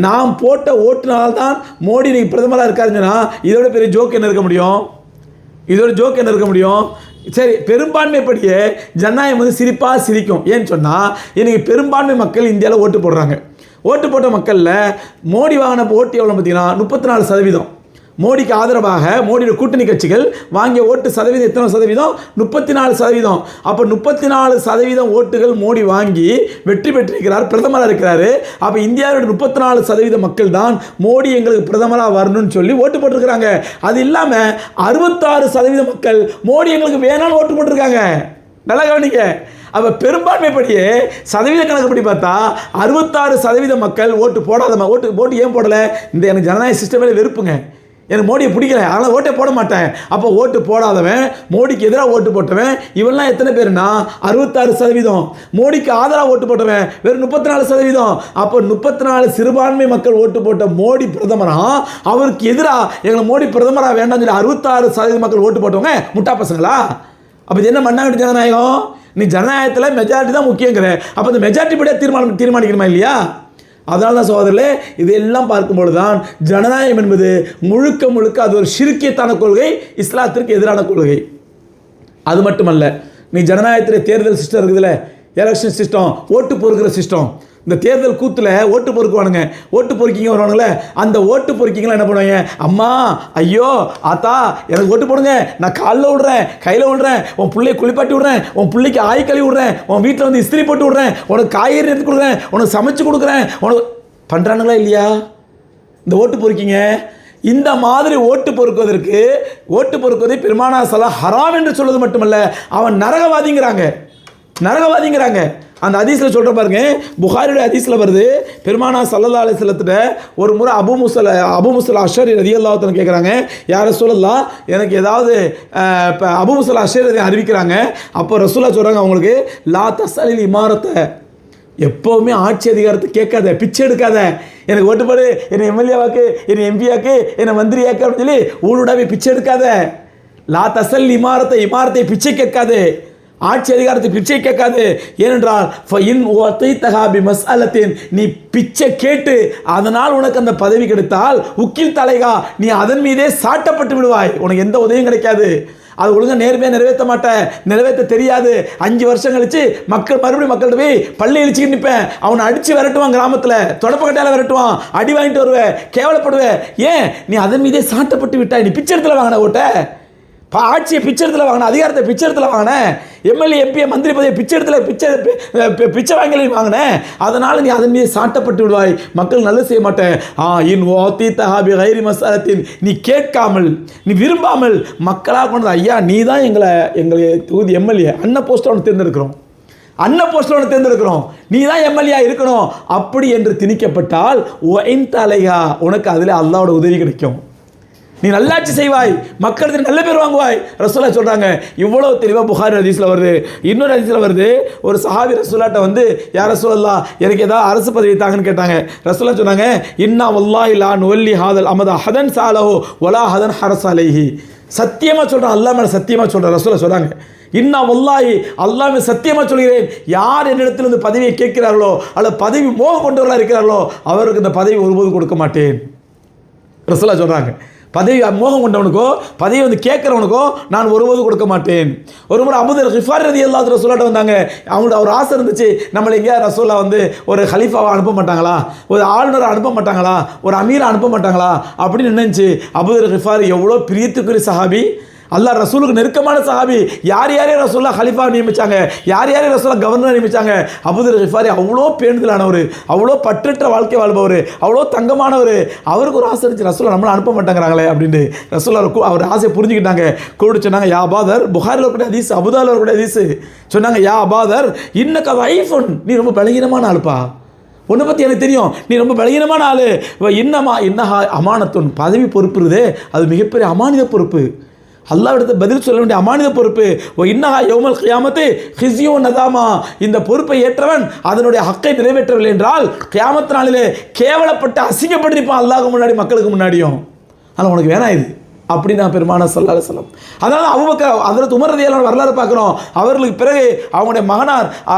நாம் போட்ட ஓட்டுனால்தான் மோடி நீங்கள் பிரதமராக இருக்காருங்கன்னா இதோட பெரிய ஜோக் என்ன இருக்க முடியும்? இதோட ஜோக் என்ன இருக்க முடியும்? சரி, பெரும்பான்மைப்படியே ஜனநாயகம் வந்து சிரிப்பாக சிரிக்கும். ஏன்னு சொன்னால் இன்றைக்கி பெரும்பான்மை மக்கள் இந்தியாவில் ஓட்டு போடுறாங்க. ஓட்டு போட்ட மக்களில் மோடி வாங்கின ஓட்டு எவ்வளோ பார்த்தீங்கன்னா 34%. மோடிக்கு ஆதரவாக மோடியோட கூட்டணி கட்சிகள் வாங்கிய ஓட்டு சதவீதம் எத்தனை சதவீதம்? 34%. அப்போ 34% ஓட்டுகள் மோடி வாங்கி வெற்றி பெற்றிருக்கிறார், பிரதமராக இருக்கிறாரு. அப்போ இந்தியாவோட 34% மக்கள் தான் மோடி எங்களுக்கு பிரதமராக வரணும்னு சொல்லி ஓட்டு போட்டிருக்கிறாங்க. அது இல்லாமல் 66% மக்கள் மோடி எங்களுக்கு வேணான்னு ஓட்டு போட்டிருக்காங்க. நல்லா கவனிங்க. அப்போ பெரும்பான்மைப்படியே சதவீத கணக்குப்படி பார்த்தா 66% மக்கள் ஓட்டு போடாத, ஓட்டு ஏன் போடலை? இந்த எனக்கு ஜனநாயக சிஸ்டமே வெறுப்புங்க, எனக்கு மோடியை பிடிக்கல, அதனால் ஓட்டே போட மாட்டேன். அப்போ ஓட்டு போடாதவன், மோடிக்கு எதிராக ஓட்டு போட்டவன், இவெல்லாம் எத்தனை பேருனா 66%. மோடிக்கு ஆதரவாக ஓட்டு போட்டவன் வெறும் 34%. அப்போ 34 சிறுபான்மை மக்கள் ஓட்டு போட்ட மோடி பிரதமராக, அவருக்கு எதிராக எங்களை மோடி பிரதமராக வேண்டாம்னு சொல்லி 66% மக்கள் ஓட்டு போட்டவங்க முட்டா பசங்களா? அப்போ இது என்ன மண்ணாங்கட்டி ஜனநாயகம்? நீ ஜனநாயகத்தில் மெஜாரிட்டி தான் முக்கியங்கிற, அப்போ இந்த மெஜாரிட்டி படியாக தீர்மானிக்கணுமா இல்லையா? அதனால தான் சகோதரர்களே, இதையெல்லாம் பார்க்கும்பொழுது தான் ஜனநாயகம் என்பது முழுக்க முழுக்க அது ஒரு ஷிர்கியத்தான கொள்கை, இஸ்லாத்திற்கு எதிரான கொள்கை. அது மட்டுமல்ல, நீ ஜனநாயகத்தில் தேர்தல் சிஸ்டம் இருக்குதுல்ல, எலெக்ஷன் சிஸ்டம், ஓட்டு பொறுக்கிற சிஸ்டம். இந்த தேர்தல் கூத்தில் ஓட்டு பொறுக்குவானுங்க, ஓட்டு பொறுக்கிங்க வருவானுங்களே, அந்த ஓட்டு பொறுக்கிங்களாம் என்ன பண்ணுவாங்க? அம்மா, ஐயோ, ஆத்தா, எனக்கு ஓட்டு போடுங்க, நான் காலில் விடுறேன், கையில் விடுறேன், உன் பிள்ளையை குளிப்பாட்டி விடுறேன், உன் பிள்ளைக்கு ஆய் கழுவி விடுறேன், உன் வீட்டில் வந்து இஸ்திரி போட்டு விடுறேன், உனக்கு காய்கறி எடுத்து கொடுக்குறேன், உனக்கு சமைச்சு கொடுக்குறேன், உனக்கு பண்ணுறானுங்களா இல்லையா இந்த ஓட்டு பொறுக்கிங்க? இந்த மாதிரி ஓட்டு பொறுக்குவதற்கு, ஓட்டு பொறுக்குவதை பெருமானா ஸல்லல்லாஹு ஹராம் என்று சொல்வது மட்டுமல்ல, அவன் நரகவாதிங்கிறாங்க, நரகவாதிங்கிறாங்க. அந்த ஹதீஸில் சொல்கிற பாருங்க, புகாரியோட ஹதீஸில் வருது, பெருமானா ஸல்லல்லாஹு அலைஹி வஸல்லத்திட்ட ஒரு முறை அபு முஸல் அஷ்அரி ரலியல்லாஹு தஆலா கேட்குறாங்க, யா ரசூலல்லாஹ், எனக்கு ஏதாவது இப்போ அபு முஸல் அஷ்அரி அறிவிக்கிறாங்க. அப்போ ரசூலா சொல்கிறாங்க, அவங்களுக்கு லா தஸ்அலில் இமாரத்தை, எப்போவுமே ஆட்சி அதிகாரத்தை கேட்காத, பிச்சை எடுக்காத, எனக்கு ஓட்டு போடு, என்னை எம்எல்ஏவாக்கு, என்னை எம்பியாக்கு, என்னை மந்திரியாக்கு அப்படின்னு சொல்லி ஊருடாவே பிச்சை எடுக்காத. லா தஸ்அல் இமாரத்தை, இமாரத்தை பிச்சை கேட்காது. ஆட்சி அதிகாரத்தை பிச்சை கேட்காது. ஏனென்றால் நீ பிச்சை கேட்டு அதனால் உனக்கு அந்த பதவி கிடைத்தால் உக்கில் தலைகா, நீ அதன் மீதே சாட்டப்பட்டு விடுவாய். உனக்கு எந்த உதவியும் கிடைக்காது. அது ஒழுங்காக நேர்மையாக நிறைவேற்ற மாட்டேன், நிறைவேற்ற தெரியாது. 5 வருஷம் கழிச்சு மறுபடியும் மக்கள்கிட்ட போய் பள்ளி இழிச்சிக்கிட்டு நிற்பேன். அவனை அடித்து விரட்டுவான், கிராமத்தில் தொடப்பக்கட்டையால் விரட்டுவான், அடி வாங்கிட்டு வருவேன், கேவலப்படுவேன். ஏன்? நீ அதன் மீதே சாட்டப்பட்டு விட்டாய். நீ பிச்சை இடத்துல வாங்கின ஓட்ட, ஆட்சியை பிச்சை இடத்துல வாங்கின, அதிகாரத்தை பிச்சை இடத்துல வாங்கினேன், எம்எல்ஏ எம்பியை மந்திரி பதவியை பிச்சை இடத்துல பிச்சை வாங்கி வாங்கினேன். அதனால் நீ அதன் மீது சாட்டப்பட்டு விடுவாய். மக்கள் நல்லது செய்ய மாட்டேன். நீ கேட்காமல், நீ விரும்பாமல் மக்களாக கொண்டது, ஐயா நீ தான் எங்களை தொகுதி எம்எல்ஏ அன்ன போஸ்ட் ஒன்று தேர்ந்தெடுக்கிறோம், அன்ன போஸ்ட் ஒன்று தேர்ந்தெடுக்கிறோம், நீ தான் எம்எல்ஏ இருக்கணும் அப்படி என்று திணிக்கப்பட்டால் உனக்கு அதில் அல்லாஹ்வோட உதவி கிடைக்கும். நீ நல்லாட்சி செய்வாய், மக்களுக்கு நல்ல பேர் வாங்குவாய். ரசூலா சொல்கிறாங்க. இவ்வளோ தெளிவாக புகாரி ஹதீஸில் வருது. இன்னொரு ஹதீஸில் வருது, ஒரு சஹாபி ரசூலாட்ட வந்து யார் ரசூலல்லாஹ் எனக்கு ஏதாவது அரசு பதவி தாங்கன்னு கேட்டாங்க. ரசூலா சொன்னாங்க, இன்னா வல்லாஹி லா நுவல்லி ஹாதல் அமத ஹதன் சாலஹு வலா ஹதன் ஹரஸ் அலைஹி. சத்தியமாக சொல்கிறேன், அல்லாஹ் மேலே சத்தியமாக சொல்கிறேன். ரசூலா சொல்கிறாங்க, இன்னா வல்லாஹி அல்லாஹ் மேலே சத்தியமாக சொல்கிறேன், யார் என்னிடத்தில் இந்த பதவியை கேட்கிறார்களோ அல்லது பதவி மோகம் கொண்டவர்களாக இருக்கிறார்களோ அவருக்கு இந்த பதவி ஒருபோதும் கொடுக்க மாட்டேன். ரசூலா சொல்கிறாங்க, பதவி மோகம் கொண்டவனுக்கோ பதவி வந்து கேட்குறவனுக்கோ நான் ஒருபோது கொடுக்க மாட்டேன். ஒரு முறை அபூதர் கிஃபாரி ரலியல்லாஹு அன்ஹு ரசூலாட்ட வந்தாங்க. அவங்களோட ஒரு ஆசை இருந்துச்சு, நம்மளை எங்கேயா ரசூலா வந்து ஒரு ஹலீஃபாவை அனுப்ப மாட்டாங்களா, ஒரு ஆளுநரை அனுப்ப மாட்டாங்களா, ஒரு அமீரை அனுப்ப மாட்டாங்களா அப்படின்னு நினைச்சு. அபூதர் கிஃபாரி எவ்வளோ பிரியத்துக்குரிய சஹாபி, அல்லாஹ் ரசூலுக்கு நெருக்கமான சஹாபி. யார் யாரையும் ரசூலா ஹலிஃபா நியமித்தாங்க, யார் யாரையும் ரசூலா கவர்னர் நியமித்தாங்க. அபூதர் கிஃபாரி அவ்வளோ பேணுதலானவர், அவ்வளோ பற்றற்ற வாழ்க்கை வாழ்பவர், அவ்வளோ தங்கமானவர். அவருக்கு ஒரு ஆசை இருந்துச்சு, ரசூலா நம்மளை அனுப்ப மாட்டேங்கிறாங்களே அப்படின்ட்டு. ரசூலா அவர் ஆசையை புரிஞ்சுக்கிட்டாங்க. கூப்பிட்டு சொன்னாங்க, யா அபாதர், புகாரில் கூட ஹதீஸ், அபுதாவில் கூட ஹதீஸ் சொன்னாங்க, யா அபாதர் இன்னக்க வைஃபுன், நீ ரொம்ப பலகீனமான ஆளுப்பா, உன்னை பற்றி எனக்கு தெரியும், நீ ரொம்ப பலகீனமான ஆள். இன்னஹா அமானத்துன், பதவி பொறுப்புறதே அது மிகப்பெரிய அமானித பொறுப்பு, அல்லாஹ்விடத்தை பதில் சொல்ல வேண்டிய அமானித பொறுப்பு. இன்னஹா யௌமல் கியாமத்து ஹிஸ்யு நதாமா, இந்த பொறுப்பை ஏற்றவன் அதனுடைய ஹக்கை நிறைவேற்றவில்லை என்றால் கியாமத் நாளிலே கேவலப்பட்டு அசிங்கப்பட்டிருப்பான் அல்லாஹ்வுக்கு முன்னாடி, மக்களுக்கு முன்னாடியும். ஆனால் உனக்கு வேணாம் இது அப்படின்னு நான் பெருமானார் ஸல்லல்லாஹு அலைஹி வஸல்லம். அதனால் அபூபக்கர் ஹஜ்ரத் உமர் ரலியல்லாஹு அன்ஹு வரலாறு பார்க்குறோம். அவர்களுக்கு பிறகு அவங்களுடைய மகனார்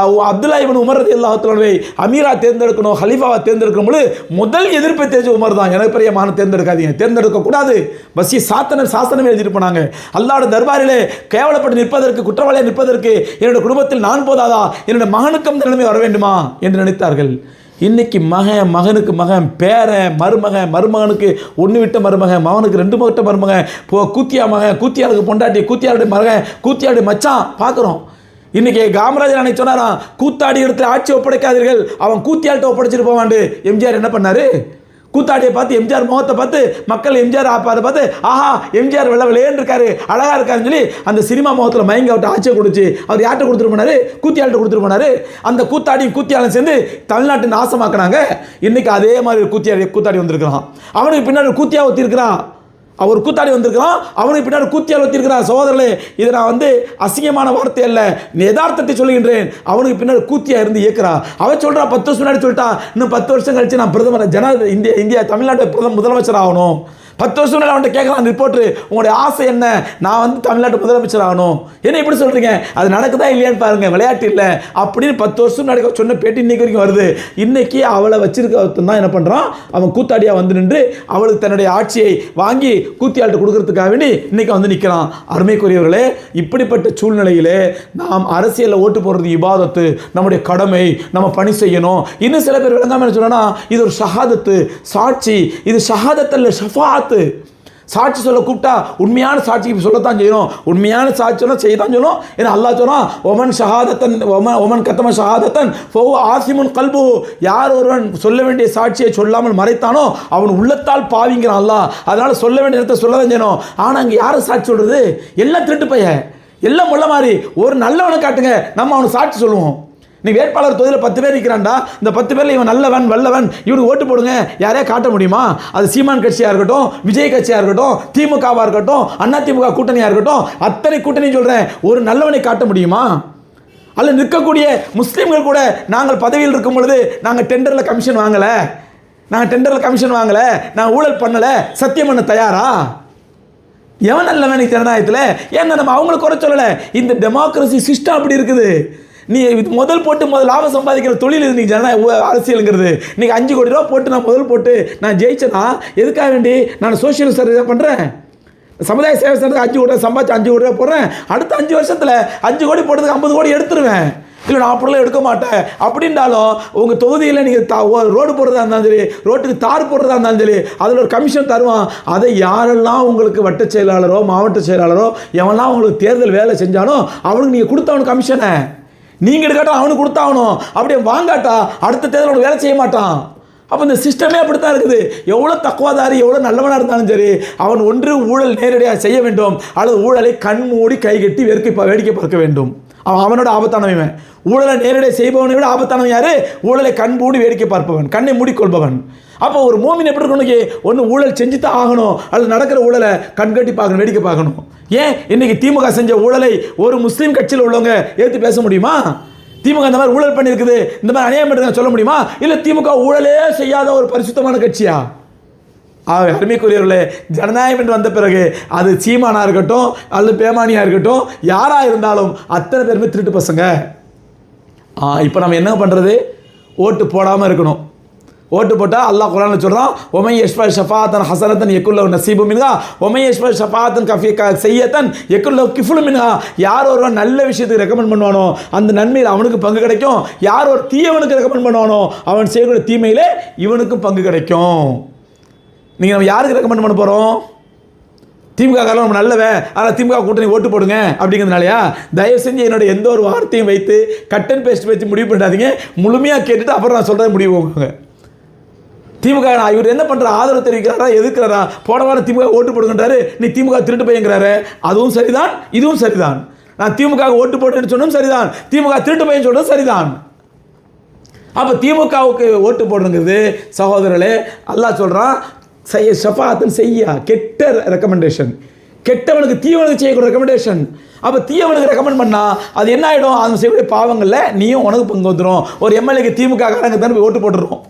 அப்துல்லா இப்னு உமர் ரலியல்லாஹு தஆலாவை அமீரா தேர்ந்தெடுக்கணும், ஹலீஃபாவை தேர்ந்தெடுக்கும் பொழுது முதல் எதிர்ப்பை தெரிஞ்ச உமர் தான். எனக்கு பெரிய மகனை தேர்ந்தெடுக்காதீங்க, தேர்ந்தெடுக்கக்கூடாது, பஸ் சாசனம் எழுதிட்டு போனாங்க. அல்லாஹ்வுடைய தர்பாரிலே கேவலப்பட்டு நிற்பதற்கு, குற்றவாளியாக நிற்பதற்கு என்னுடைய குடும்பத்தில் நான் போதாதா, என்னுடைய மகனுக்கும் இந்த நிலைமை வர வேண்டுமா என்று நினைத்தார்கள். இன்றைக்கி மகனுக்கு மகன், பேரன், மருமகனுக்கு ஒன்று விட்ட மருமகன், மகனுக்கு 2 விட்ட மருமகன், கூத்தியா மகன், கூத்தியாளுக்கு பொண்டாட்டி, கூத்தியாளுடைய மகன், கூத்தியாளுடைய மச்சான் பார்க்குறோம். இன்றைக்கி காமராஜர் அன்னைக்கு சொன்னாராம், கூத்தாடி இடத்துல ஆட்சி ஒப்படைக்காதீர்கள், அவன் கூத்தியாள்கிட்ட ஒப்படைச்சிட்டு போவான்ட்டு. எம்ஜிஆர் என்ன பண்ணார்? கூத்தாடியை பார்த்து எம்ஜிஆர் முகத்தை பார்த்து மக்கள் எம்ஜிஆர் அதை பார்த்து ஆஹா எம்ஜிஆர் வெள்ளேன்னு இருக்காரு, அழகாக இருக்காருன்னு சொல்லி அந்த சினிமா முகத்தில் மயங்கி அவர்கிட்ட ஆட்சியை கொடுத்து அவர் யார்கிட்ட கொடுத்துட்டு போனார்? கூத்தியாள்கிட்ட கொடுத்துட்டு போனார். அந்த கூத்தாடியும் சேர்ந்து தமிழ்நாட்டை நாசமாக்கினாங்க. இன்றைக்கி அதே மாதிரி கூத்தாடி வந்திருக்கிறான், அவனுக்கு பின்னாடி கூத்தியா ஒத்திருக்கிறான், அவர் கூத்தாடி வந்திருக்கிறான், அவனுக்கு பின்னாடி கூத்தியால் ஒத்திருக்கிறான். சகோதரர்களே, இதை நான் வந்து அசிங்கமான வார்த்தை அல்ல, யதார்த்தத்தை சொல்லுகின்றேன். அவனுக்கு பின்னாடி கூத்தியா இருந்து இயக்குறா. அவன் சொல்கிறா 10 வருஷம் முன்னாடி சொல்லிட்டா, இன்னும் 10 வருஷம் கழிச்சு நான் பிரதமர் இந்தியா தமிழ்நாட்டு முதலமைச்சர் ஆகணும். 10 வருஷம் முன்னாடி அவன்கிட்ட கேட்கலாம் ரிப்போர்ட்ரு, உங்களுடைய ஆசை என்ன? நான் வந்து தமிழ்நாட்டு முதலமைச்சர் ஆகணும். என்ன இப்படி சொல்கிறீங்க? அது நடக்குதா இல்லையான்னு பாருங்கள், விளையாட்டு இல்லை அப்படின்னு 10 வருஷம் முன்னாடி சொன்ன பேட்டி இன்றைக்கு வரைக்கும் வருது. இன்றைக்கி அவளை வச்சிருக்க தான் என்ன பண்ணுறான், அவன் கூத்தாடியாக வந்து நின்று அவளுக்கு தன்னுடைய ஆட்சியை வாங்கி கூத்தியாள்கிட்ட கொடுக்கறதுக்காக வேண்டி இன்றைக்கி வந்து நிற்கிறான். அருமைக்குரியவர்களே, இப்படிப்பட்ட சூழ்நிலையிலே நாம் அரசியலில் ஓட்டு போடுறது இபாதத்து, நம்முடைய கடமை, நம்ம பணி செய்யணும். இன்னும் சில பேர் விளங்காமல் என்ன சொன்னா, இது ஒரு ஷஹாதத்து, சாட்சி, இது ஷஹாதத்தில் ஷஃபாத். சாட்சி சொல்ல கூப்பிட்டா உண்மையான சாட்சி சொல்லத்தான் செய்யணும், உண்மையான சாட்சி சொன்னால் செய்யத்தான் சொல்லணும். ஏன்னா அல்லாஹ் சொன்னான், ஒமன் கத்தம ஷஹாதத்தன் ஃபஹுவ ஆசிமுன் கல்பு, யார் ஒருவன் சொல்ல வேண்டிய சாட்சியை சொல்லாமல் மறைத்தானோ அவன் உள்ளத்தால் பாவிங்கிறான் அல்லாஹ். அதனால் சொல்ல வேண்டிய இடத்தை சொல்ல தான் செய்யணும். ஆனால் அங்கே யாரும் சாட்சி சொல்கிறது? எல்லாம் திருட்டு பையன், எல்லாம் முள்ள மாதிரி. ஒரு நல்லவனை காட்டுங்க, நம்ம அவனுக்கு சாட்சி சொல்லுவோம். நீ வேட்பாளர் தொகுதியில் 10 பேர் இருக்கிறான்டா, இந்த 10 பேரில் இவன் நல்லவன் வல்லவன், இவனுக்கு ஓட்டு போடுங்க, யாரையா காட்ட முடியுமா? அது சீமான் கட்சியாக இருக்கட்டும், விஜய் கட்சியாக இருக்கட்டும், திமுகவாக இருக்கட்டும், அதிமுக கூட்டணியாக இருக்கட்டும், அத்தனை கூட்டணி சொல்கிறேன், ஒரு நல்லவனை காட்ட முடியுமா? அல்ல நிற்கக்கூடிய முஸ்லீம்கள் கூட நாங்கள் பதவியில் இருக்கும் பொழுது நாங்கள் டெண்டரில் கமிஷன் வாங்கலை, நாங்கள் ஊழல் பண்ணலை, சத்தியம் பண்ண தயாரா? எவன் நல்லவன் இன்னைக்கு ஜனநாயகத்தில்? ஏன்னா நம்ம அவங்கள குறை சொல்லலை, இந்த டெமோக்ரஸி சிஸ்டம் அப்படி இருக்குது. நீ முதல் லாபம் சம்பாதிக்கிற தொழில் இது. நீங்கள் ஜனநாயக அரசியலுங்கிறது. நீங்கள் 5 கோடி ரூபா போட்டு நான் முதல் போட்டு நான் ஜெயிச்சேன்னா எதுக்காக வேண்டி நான் சோஷியல் சர்வீஸ் பண்ணுறேன், சமுதாய சேவை செய்கிறதுக்கு 5 கோடி ரூபா சம்பாதிச்சு 5 கோடி ரூபா போடுறேன். அடுத்த 5 வருஷத்தில் 5 கோடி போட்டதுக்கு 50 கோடி எடுத்துருவேன். இல்லை நான் அப்படிலாம் எடுக்க மாட்டேன் அப்படின்றாலும் உங்கள் தொகுதியில் நீங்கள் ரோடு போடுறதா இருந்தாலும் சரி, ரோட்டுக்கு தார் போடுறதா இருந்தாலும் சரி, அதில் ஒரு கமிஷன் தருவான். அதை யாரெல்லாம் உங்களுக்கு வட்ட செயலாளரோ மாவட்ட செயலாளரோ எவெல்லாம் உங்களுக்கு தேர்தல் வேலை செஞ்சானோ அவனுக்கு நீங்கள் கொடுத்தவனுக்கு கமிஷனை நீங்கள் எடுக்காட்டா அவனுக்கு கொடுத்தாகணும். அப்படியே வாங்காட்டா அடுத்த தேர்தல் வேலை செய்ய மாட்டான். அப்போ இந்த சிஸ்டமே அப்படித்தான் இருக்குது. எவ்வளோ தக்குவாதாரி எவ்வளோ நல்லவனாக இருந்தாலும் சரி, அவன் ஒன்று ஊழல் நேரடியாக செய்ய வேண்டும், அல்லது ஊழலை கண் மூடி கைகட்டி வேடிக்கை பார்க்க வேண்டும். அவனோட ஆபத்தானவன். ஊழலை நேரடியாக செய்பவனை விட ஆபத்தானவன் யாரு? ஊழலை கண் மூடி வேடிக்கை பார்ப்பவன், கண்ணை மூடிக்கொள்பவன். அப்போ ஒரு மோமின் எப்படி இருக்கணும்? ஒன்று ஊழல் செஞ்சு தான் ஆகணும், அல்லது நடக்கிற ஊழலை கண்கட்டி பார்க்கணும், வேடிக்கை பார்க்கணும். ஏன் இன்னைக்கு திமுக செஞ்ச ஊழலை ஒரு முஸ்லீம் கட்சியில் உள்ளவங்க ஏற்று பேச முடியுமா? திமுக இந்த மாதிரி ஊழல் பண்ணியிருக்குது, இந்த மாதிரி அநியாயம் பண்ணுறது சொல்ல முடியுமா? இல்லை திமுக ஊழலே செய்யாத ஒரு பரிசுத்தமான கட்சியா? அருமைக்குரியவர்களே, ஜனநாயகம் என்று வந்த பிறகு அது சீமானா இருக்கட்டும் அல்லது பேமானியா இருக்கட்டும், யாராக இருந்தாலும் அத்தனை பேருமே திருட்டு பசங்க. இப்போ நம்ம என்ன பண்ணுறது? ஓட்டு போடாமல் இருக்கணும். ஓட்டு போட்டால் அல்லாஹ் குர்ஆனில் சொல்கிறான், ஒமை யஷ்ஃபா ஷஃபாஅத்தன் ஹஸனத்தன் யகுல்லஹு நஸீபு மின்ஹா ஒமை யஷ்ஃபா ஷஃபாஅத்தன் ஸய்யத்தன் யகுல்லஹு கிஃப்லு மின்ஹா. யார் ஒருவன் நல்ல விஷயத்துக்கு ரெக்கமெண்ட் பண்ணுவானோ அந்த நன்மையில் அவனுக்கு பங்கு கிடைக்கும். யார் ஒரு தீயவனுக்கு ரெக்கமெண்ட் பண்ணுவானோ அவன் செய்யக்கூடிய தீமையிலே இவனுக்கும் பங்கு கிடைக்கும். நீங்கள் நம்ம யாருக்கு ரெக்கமெண்ட் பண்ண போகிறோம்? திமுக காலம் நம்ம நல்லவன், ஆனால் திமுக கூட்டணி ஓட்டு போடுங்க அப்படிங்கிறதுனாலயா? தயவு செஞ்சு என்னோட எந்த ஒரு வார்த்தையும் வைத்து கட் அண்ட் பேஸ்ட் வச்சு முடிவு பண்ணாதீங்க. முழுமையாக கேட்டுட்டு அப்புறம் நான் சொல்கிறத முடிவு போங்க. திமுக இவர் என்ன பண்ணுற? ஆதரவு தெரிவிக்கிறாரா எதிர்க்கிறாரா? போன வாரம் திமுக ஓட்டு போடுங்கன்றாரு, நீ திமுக திருட்டு பையங்கிறாரு. அதுவும் சரிதான், இதுவும் சரிதான். நான் திமுக ஓட்டு போட்டேன்னு சொன்னதும் சரிதான், திமுக திருட்டு பையன் சொல்றதும் சரிதான். அப்போ திமுகவுக்கு ஓட்டு போடுங்கிறது சகோதரர்களே, அல்லாஹ் சொல்கிறான் ஷஃபாஅத்தன் செய்யா, கெட்ட ரெக்கமெண்டேஷன், கெட்டவனுக்கு தீவனுக்கு செய்யக்கூடிய ரெக்கமெண்டேஷன். அப்போ தீயவனுக்கு ரெக்கமெண்ட் பண்ணால் அது என்ன ஆகிடும்? அவன் செய்யக்கூடிய பாவங்களில் நீயும் உனக்கு பங்கு வந்துடும். ஒரு எம்எல்ஏக்கு திமுக காரங்க தானே போய் ஓட்டு போட்டுருவோம்,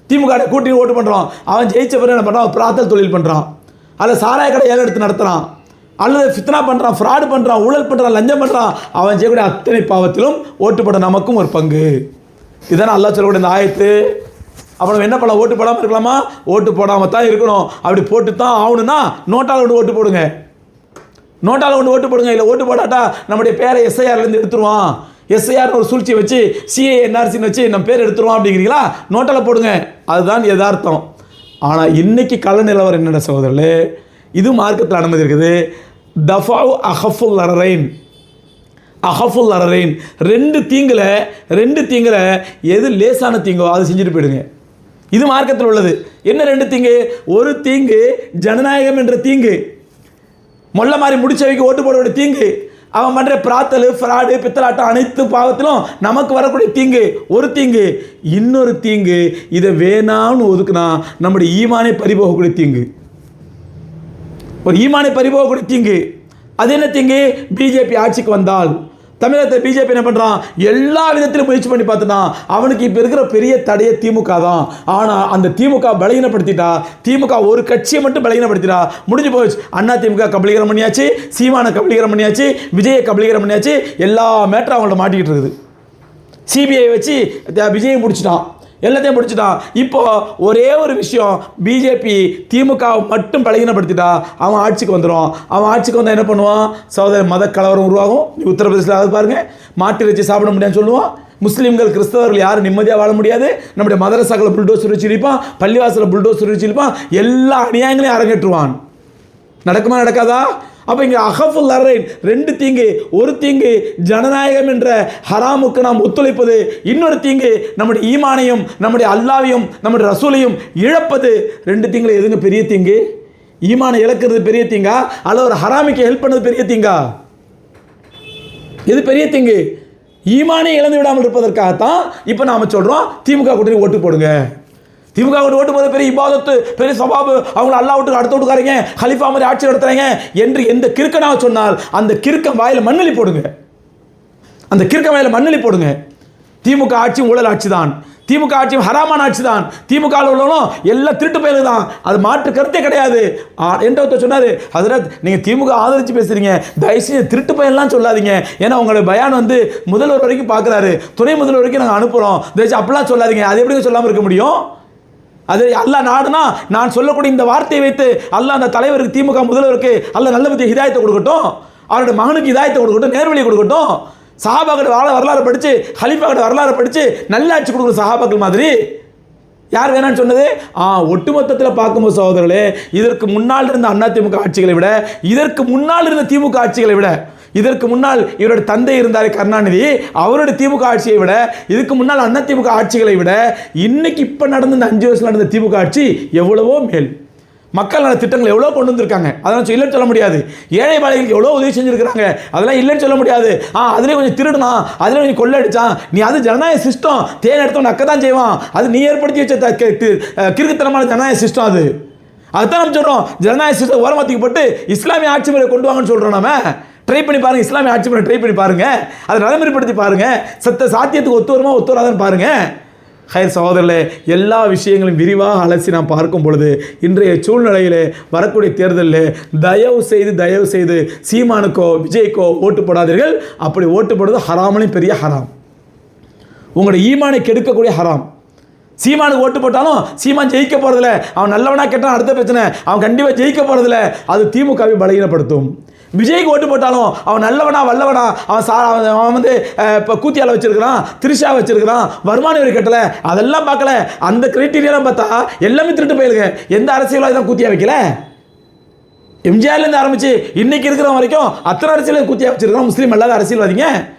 திமுக கூட்டணி ஓட்டு பண்ணுறான். அவன் ஜெயிச்ச பிறகு என்ன பண்ணுறான்? பிரார்த்தல் தொழில் பண்ணுறான், அல்லது சாராய கடை ஏழை எடுத்து நடத்துகிறான், அல்லது ஃபித்னா பண்ணுறான், ஃப்ராடு பண்ணுறான், ஊழல் பண்ணுறான், லஞ்சம் பண்ணுறான். அவன் செய்யக்கூடிய அத்தனை பாவத்திலும் ஓட்டு போட நமக்கும் ஒரு பங்கு. இதுதானே அல்லாஹ் சொல்லக்கூடிய இந்த ஆயத்து. அப்புறம் என்ன பண்ணலாம்? ஓட்டு போடாமல் இருக்கலாமா? ஓட்டு போடாமல் தான் இருக்கணும். அப்படி போட்டு தான் ஆகணும்னா நோட்டால் கொண்டு ஓட்டு போடுங்க, நோட்டால் கொண்டு ஓட்டு போடுங்க. இல்லை ஓட்டு போடாட்டா நம்முடைய பேரை எஸ்ஐஆர்லேருந்து எடுத்துருவான், எஸ்ஐஆர்னு ஒரு சூழ்ச்சியை வச்சு சிஏ என்ஆர்சின்னு வச்சு நம்ம பேர் எடுத்துருவோம் அப்படிங்கிறீங்களா? நோட்டால் போடுங்க. அதுதான் யதார்த்தம். ஆனால் இன்றைக்கி கள நிலவரம் என்னென்ன சகோதரர்களே, இது மார்க்கத்தில் அனுமதி இருக்குது. தஃபாவு அஹஃபுல் அரரைன், அஹஃபுல் அரரைன், ரெண்டு தீங்கில் எது லேசான தீங்கோ அதை செஞ்சுட்டு போயிடுங்க. இது மார்க்கத்தில் உள்ளது. என்ன ரெண்டு தீங்கு? ஒரு தீங்கு ஜனநாயகம் என்ற தீங்கு, மொல்ல மாதிரி முடிச்சவைக்கு ஓட்டு போட வேண்டிய தீங்கு, அவன் பண்ணுற பிராத்தல் ஃப்ராடு பித்தலாட்டம் அனைத்து பாவத்திலும் நமக்கு வரக்கூடிய தீங்கு ஒரு தீங்கு. இன்னொரு தீங்கு இதை வேணாம்னு ஒதுக்குனா நம்முடைய ஈமானை பறிபோகக்கூடிய தீங்கு, ஒரு ஈமானை பறிபோகக்கூடிய தீங்கு. அது என்ன தீங்கு? பிஜேபி ஆட்சிக்கு வந்தால் தமிழகத்தை பிஜேபி என்ன பண்ணுறான்? எல்லா விதத்திலும் முயற்சி பண்ணி பார்த்துட்டான். அவனுக்கு இப்போ இருக்கிற பெரிய தடையை திமுக தான். ஆனால் அந்த திமுக பலகீனப்படுத்திட்டா, திமுக ஒரு கட்சியை மட்டும் பலகீனப்படுத்திட்டா முடிஞ்சு போச்சு. அண்ணா திமுக கபலீகரம் பண்ணியாச்சு, சீமானை கபலீகரம் பண்ணியாச்சு, விஜயை கபலீகரம் பண்ணியாச்சு. எல்லா மேட்டரும் அவங்கள்ட்ட மாட்டிக்கிட்டு இருக்குது. சிபிஐ வச்சு விஜயை முடிச்சிட்டான், எல்லாத்தையும் முடிச்சுட்டான். இப்போ ஒரே ஒரு விஷயம், பிஜேபி திமுக மட்டும் பலகீனப்படுத்திட்டா அவன் ஆட்சிக்கு வந்துடும். அவன் ஆட்சிக்கு வந்தால் என்ன பண்ணுவான்? சகோதர மத கலவரம் உருவாகும். உத்தரப்பிரதேசில் அது பாருங்கள், மாட்டு வச்சு சாப்பிட முடியாதுன்னு சொல்லுவான். முஸ்லீம்கள் கிறிஸ்தவர்கள் யாரும் நிம்மதியாக வாழ முடியாது. நம்முடைய மதரசாக்களை புல்டோசர் வச்சு இழிப்பான், பள்ளிவாசலை புல்டோசர் வச்சு இழிப்பான், எல்லா அநியாயங்களையும் அரங்கேற்றுவான். நடக்குமா நடக்காதா? அப்போ இங்கே அஹஃபுல் அரரைன் ரெண்டு தீங்கு. ஒரு தீங்கு ஜனநாயகம் என்ற ஹராமுக்கு நாம் ஒத்துழைப்பது, இன்னொரு தீங்கு நம்முடைய ஈமானையும் நம்முடைய அல்லாவையும் நம்முடைய ரசூலையும் இழப்பது. ரெண்டு தீங்குல எதுங்க பெரிய தீங்கு? ஈமானை இழக்கிறது பெரிய தீங்கா, அல்லது ஒரு ஹராமிக்கு ஹெல்ப் பண்ணது பெரிய தீங்கா? எது பெரிய தீங்கு? ஈமானை இழந்து விடாமல் இருப்பதற்காகத்தான் இப்போ நாம் சொல்கிறோம் திமுக கூட்டணி ஓட்டு போடுங்க. திமுக ஓட்டு போது பெரிய இபாதத்து, பெரிய சபாபு, அவங்களை அல்லா விட்டு அடுத்த விட்டுக்காரங்க, ஹலிஃபா மாதிரி ஆட்சி நடத்துறாங்க என்று எந்த கிறுக்கனாக சொன்னால் அந்த கிறுக்கம் வாயில மண்ணலி போடுங்க, அந்த கிறுக்கம் வாயில மண்ணலி போடுங்க. திமுக ஆட்சி ஊழல் ஆட்சி தான், திமுக ஆட்சி ஹராமான ஆட்சி தான், திமுக உள்ளவனும் எல்லாம் திருட்டு பயலு தான், அது மாற்று கருத்தே கிடையாது என்ற ஒருத்தர் சொன்னார். ஹஜ்ரத் நீங்கள் திமுக ஆதரித்து பேசுகிறீங்க, தயவுசெய்து திருட்டு பயலாம் சொல்லாதீங்க, ஏன்னா உங்களுடைய பயான் வந்து முதல்வர் வரைக்கும் பார்க்குறாரு, துணை முதல்வர் வரைக்கும் நாங்கள் அனுப்புகிறோம், தயவுசெய்து அப்படிலாம் சொல்லாதீங்க. அது எப்படி சொல்லாமல் இருக்க முடியும்? அது அல்லாஹ் நாடுனா நான் சொல்லக்கூடிய இந்த வார்த்தையை வைத்து அல்லாஹ் அந்த தலைவருக்கு திமுக முதல்வருக்கு அல்லாஹ் நல்ல பற்றி ஹிதாயத்தை கொடுக்கட்டும், அவருடைய மகனுக்கு ஹிதாயத்தை கொடுக்கட்டும், நேர்வழியை கொடுக்கட்டும். சஹாபாக்கள் வரலாறு படித்து ஹலீஃபாக்கள் வரலாறு படித்து நல்ல ஆட்சி கொடுக்குற சஹாபாக்கள் மாதிரி யார் வேணான்னு சொன்னது? ஒட்டுமொத்தத்தில் பார்க்கும்போது சகோதரர்களே, இதற்கு முன்னால் இருந்த அதிமுக ஆட்சிகளை விட, இதற்கு முன்னால் இருந்த திமுக ஆட்சிகளை விட, இதற்கு முன்னால் இவருடைய தந்தை இருந்தார் கருணாநிதி, அவருடைய திமுக ஆட்சியை விட, இதுக்கு முன்னால் அதிமுக ஆட்சிகளை விட இன்னைக்கு இப்போ நடந்த இந்த 5 வருஷம் நடந்த திமுக ஆட்சி எவ்வளவோ மேல். மக்கள் நல திட்டங்கள் எவ்வளோ கொண்டு வந்திருக்காங்க, அதெல்லாம் இல்லைன்னு சொல்ல முடியாது. ஏழை பாளைகளுக்கு எவ்வளோ உதவி செஞ்சுருக்கிறாங்க, அதெல்லாம் இல்லைன்னு சொல்ல முடியாது. அதுலேயும் கொஞ்சம் திருடுனா, அதுலேயும் கொஞ்சம் கொள்ளடிச்சான், நீ அது ஜனநாயக சிஸ்டம், தேன் எடுத்தவன் அக்க தான் செய்வான், அது நீ ஏற்படுத்தி வச்ச கிறுக்குத்தனமான ஜனநாயக சிஸ்டம். அதுதான் நம்ம சொல்கிறோம், ஜனநாயக சிஸ்டம் ஓரமாத்திக்கு போட்டு இஸ்லாமிய ஆட்சி முறை கொண்டு வாங்கன்னு சொல்கிறோம். நம்ம ட்ரை பண்ணி பாருங்க, இஸ்லாமிய ஆட்சி முறை ட்ரை பண்ணி பாருங்க, அதை நடைமுறைப்படுத்தி பாருங்க, சாத்தியத்துக்கு ஒத்து வருமா ஒத்து வராதான்னு பாருங்க. ஹைர் சகோதரர்களே, எல்லா விஷயங்களும் விரிவாக அலசி நாம் பார்க்கும் பொழுது இன்றைய சூழ்நிலையில் வரக்கூடிய தேர்தலில் தயவு செய்து சீமானுக்கோ விஜய்க்கோ ஓட்டு போடாதீர்கள். அப்படி ஓட்டு போடுறது ஹராமலையும் பெரிய ஹராம், உங்களுடைய ஈமானை கெடுக்கக்கூடிய ஹராம். சீமானுக்கு ஓட்டு போட்டாலும் சீமான் ஜெயிக்க போகிறதில்ல, அவன் நல்லவனா கேட்டான் அடுத்த பிரச்சனை, அவன் கண்டிப்பாக ஜெயிக்க போகிறதில்ல, அது திமுகவை பலகீனப்படுத்தும். விஜய்க்கு ஓட்டு போட்டாலும் அவன் நல்லவனா வல்லவனா, அவன் வந்து இப்போ கூத்தியால வச்சிருக்கிறான், திரிஷா வச்சிருக்கிறான், வருமான வரி கட்டலை, அதெல்லாம் பார்க்கல. அந்த கிரைட்டீரியாலாம் பார்த்தா எல்லாமே திருட்டு போயிருங்க. எந்த அரசியலும் தான் கூத்தியா வைக்கல. எம்ஜிஆர்லேருந்து ஆரம்பிச்சு இன்னைக்கு இருக்கிற வரைக்கும் அத்தனை அரசியல் கூத்தியா வச்சிருக்கிறோம். முஸ்லீம் அல்லாத அரசியல்வாதிங்க,